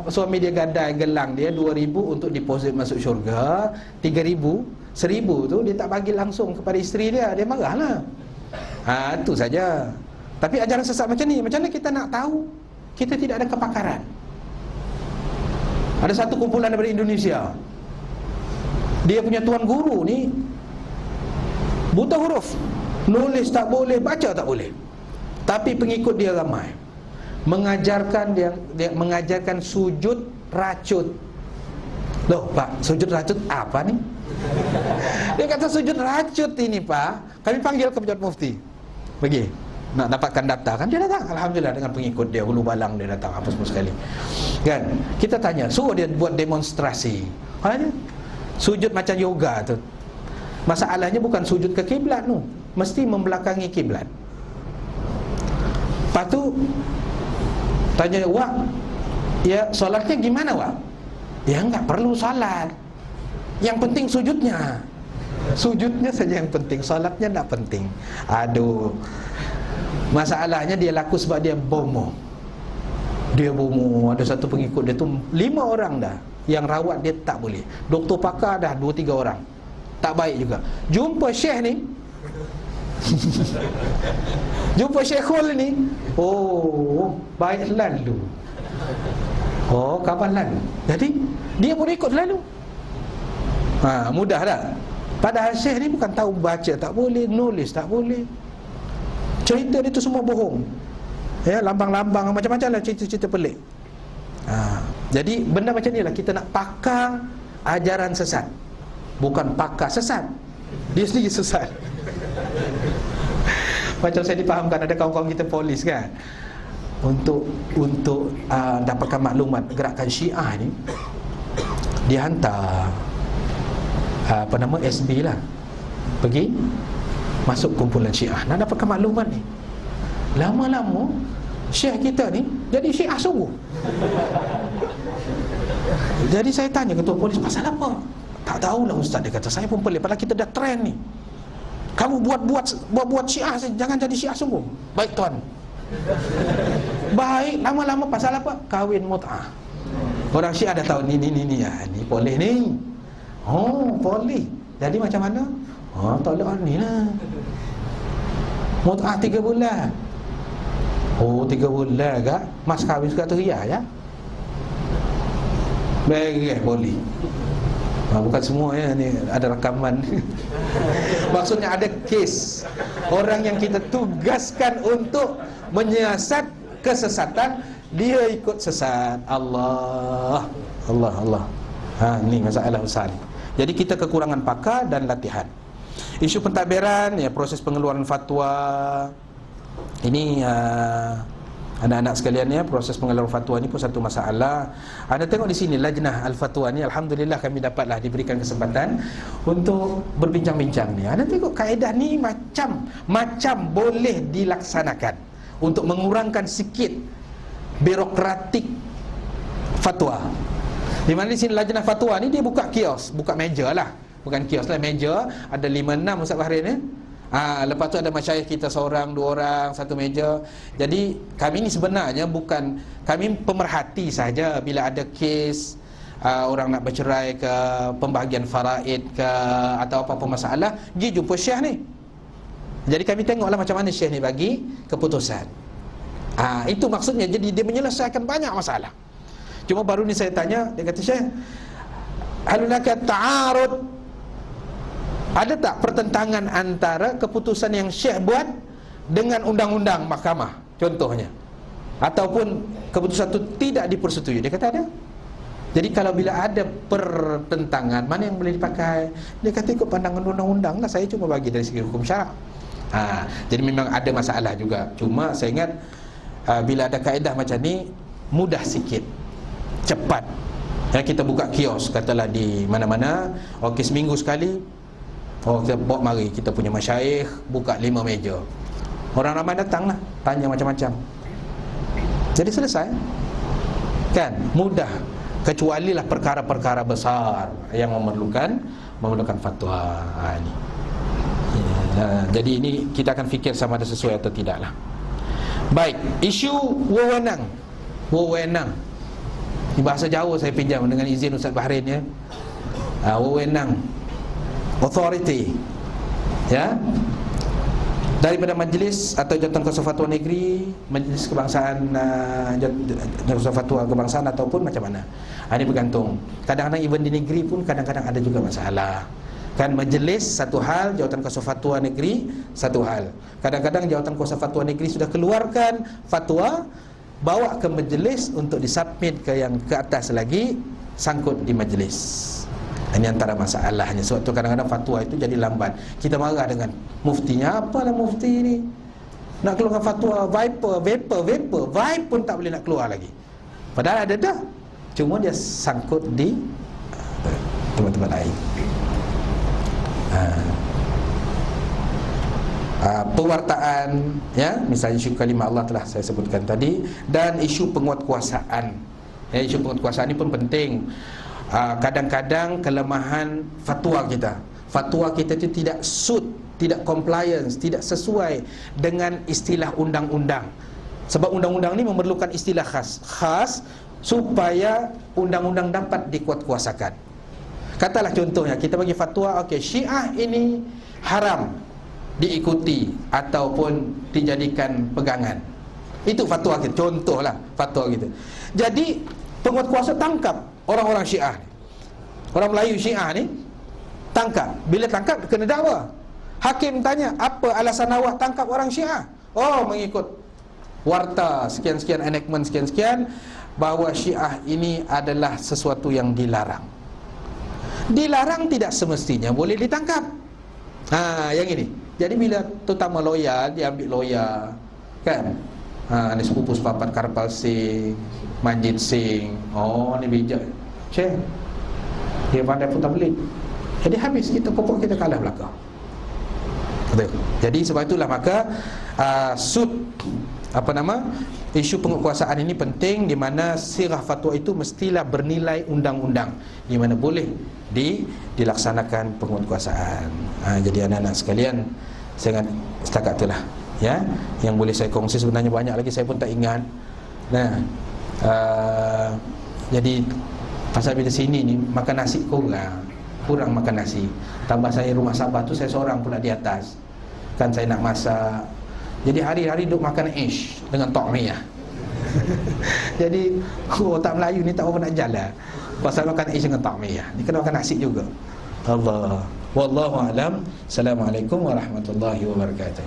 suami dia gadai gelang dia 2,000 untuk deposit masuk syurga, 3,000, 1,000 tu dia tak bagi langsung kepada isteri dia. Dia marahlah. Itu saja. Tapi ajaran sesat macam ni, macam mana kita nak tahu? Kita tidak ada kepakaran. Ada satu kumpulan daripada Indonesia, dia punya tuan guru ni buta huruf, nulis tak boleh, baca tak boleh, tapi pengikut dia ramai. Mengajarkan dia mengajarkan sujud racut. Loh Pak, sujud racut apa ni? Dia kata sujud racut ini Pak. Kami panggil ke Pejabat Mufti, pergi nak dapatkan data kan, dia datang. Alhamdulillah dengan pengikut dia, Ulu Balang dia datang, apa semua sekali. Kan? Kita tanya, suruh dia buat demonstrasi. Sujud macam yoga tu. Masalahnya bukan sujud ke kiblat tu, mesti membelakangi kiblat. Lepas tu tanya, "Wak, ya solatnya gimana Wak?" Ya enggak perlu solat, yang penting sujudnya. Sujudnya saja yang penting, solatnya tak penting. Aduh. Masalahnya dia laku sebab dia bomo. Dia bomo. Ada satu pengikut dia tu 5 orang dah yang rawat dia tak boleh. Doktor pakar dah 2-3 orang. Tak baik juga. Jumpa syekh ni, jumpa syekhul ni, oh, baik lalu. Oh, kapan lalu? Jadi dia pun ikut lalu. Mudah dah. Padahal syekh ni bukan tahu baca tak boleh, nulis tak boleh. Cerita dia tu semua bohong. Ya, lambang-lambang macam-macam lah, cerita-cerita pelik. Jadi benda macam ni lah kita nak pakar ajaran sesat. Bukan pakar sesat, dia sendiri sesat. Macam saya dipahamkan, ada kawan-kawan kita polis kan, untuk dapatkan maklumat gerakan Syiah ni, dia hantar SB lah, pergi masuk kumpulan Syiah nak dapatkan maklumat ni. Lama-lama syekh kita ni jadi Syiah sungguh. Jadi saya tanya ketua polis, pasal apa? Tak tahulah ustaz, dia kata. Saya pun pelik, padahal kita dah trend ni. Kamu buat Syiah, jangan jadi Syiah sungguh. Baik tuan. Baik, lama-lama pasal apa? Kahwin mut'ah. Orang Syiah dah tahu ni boleh ni. Oh, boleh. Jadi macam mana? Oh, tolak ni lah. Mut'ah 3 bulan. Oh, 3 bulan kak? Mas kahwin suka teriak ya? Baik, boleh. Bukan semua ya, ni ada rakaman. Maksudnya ada kes orang yang kita tugaskan untuk menyiasat kesesatan, dia ikut sesat. Allah. Ni masalah besar. Jadi kita kekurangan pakar dan latihan. Isu pentadbiran, ya, proses pengeluaran fatwa. Ini anak-anak sekalian ya, proses pengeluaran fatwa ni pun satu masalah. Anda tengok di sini Lajnah Al-Fatwa ni, alhamdulillah kami dapatlah diberikan kesempatan untuk berbincang-bincang ni. Anda tengok kaedah ni macam boleh dilaksanakan untuk mengurangkan sikit birokratik fatwa. Di mana di sini Lajnah Fatwa ni dia buka kios, buka meja lah. Bukan kios lah, meja ada 5-6 Ustaz Bahrin ni. Lepas tu ada masyayikh kita seorang, 2 orang, satu meja. Jadi kami ni sebenarnya bukan, kami pemerhati saja bila ada kes orang nak bercerai ke, pembahagian faraid ke, atau apa-apa masalah, pergi jumpa syekh ni. Jadi kami tengoklah macam mana syekh ni bagi keputusan. Itu maksudnya. Jadi dia menyelesaikan banyak masalah. Cuma baru ni saya tanya, dia kata, "Syekh, halulaka ta'arud, ada tak pertentangan antara keputusan yang syekh buat dengan undang-undang mahkamah contohnya, ataupun keputusan itu tidak dipersetujui?" Dia kata ada. Jadi kalau bila ada pertentangan, mana yang boleh dipakai? Dia kata ikut pandangan undang-undang lah, saya cuma bagi dari segi hukum syarak. Jadi memang ada masalah juga. Cuma saya ingat bila ada kaedah macam ni, mudah sikit, cepat. Kita buka kios, katalah di mana-mana, okey seminggu sekali, kita bawa mari kita punya masyayikh buka 5 meja. Orang ramai datang lah, tanya macam-macam. Jadi selesai. Kan? Mudah. Kecuali lah perkara-perkara besar yang memerlukan fatwa. Ini. Jadi ini kita akan fikir sama ada sesuai atau tidak lah. Baik, isu wewenang. Ini bahasa Jawa saya pinjam dengan izin Ustaz Bahrain ya. Wewenang, authority, ya, daripada majlis atau jawatan kuasa fatwa negeri, majlis kebangsaan, jawatan kuasa fatwa kebangsaan ataupun macam mana. Ini bergantung. Kadang-kadang even di negeri pun kadang-kadang ada juga masalah. Kan majlis satu hal, jawatan kuasa fatwa negeri satu hal. Kadang-kadang jawatan kuasa fatwa negeri sudah keluarkan fatwa, bawa ke majlis untuk disubmit ke yang ke atas lagi, sangkut di majlis. Ini antara masalahnya. Sebab tu kadang-kadang fatwa itu jadi lambat. Kita marah dengan muftinya. Apalah mufti ni nak keluarkan fatwa vapor vibe pun tak boleh nak keluar lagi. Padahal ada dah, cuma dia sangkut di tempat-tempat lain. Pewartaan, ya, misalnya isu kalimah Allah telah saya sebutkan tadi, dan isu penguatkuasaan. Isu penguatkuasaan ini pun penting. Kadang-kadang kelemahan fatwa kita itu tidak tidak compliance, tidak sesuai dengan istilah undang-undang. Sebab undang-undang ini memerlukan istilah khas supaya undang-undang dapat dikuatkuasakan. Katalah contohnya, kita bagi fatwa, okey, Syiah ini haram diikuti ataupun dijadikan pegangan. Itu fatwa kita, contohlah fatwa kita. Jadi penguatkuasa tangkap orang-orang Syiah, orang Melayu Syiah ni tangkap. Bila tangkap kena dakwa. Hakim tanya, apa alasan awak tangkap orang Syiah? Oh, mengikut warta sekian-sekian, enactment sekian-sekian, bahawa Syiah ini adalah sesuatu yang dilarang. Dilarang tidak semestinya boleh ditangkap. Yang ini. Jadi bila terutama lawyer, dia ambil lawyer, kan? Ni sepupu sepapat Karpal Singh, Manjit Singh. Oh, ni bijak. Cik, dia pandai putar belit. Jadi habis kita pokok kita kalah belakang. Betul. Jadi sebab itulah maka isu penguatkuasaan ini penting, di mana sirah fatwa itu mestilah bernilai undang-undang, di mana boleh dilaksanakan penguatkuasaan. Jadi anak-anak sekalian, saya ingat setakat itulah ya yang boleh saya kongsi. Sebenarnya banyak lagi saya pun tak ingat. Jadi pasal bila sini ni makan nasi kurang makan nasi. Tambah saya rumah Sabah tu saya seorang pula di atas. Kan saya nak masak. Jadi hari-hari duk makan ish dengan tokmiyah. Jadi tak Melayu ni tak apa nak jalan. Pasal makan ish dengan tokmiyah. Ni kena makan nasi juga. Allah. Wallahu alam. Assalamualaikum warahmatullahi wabarakatuh.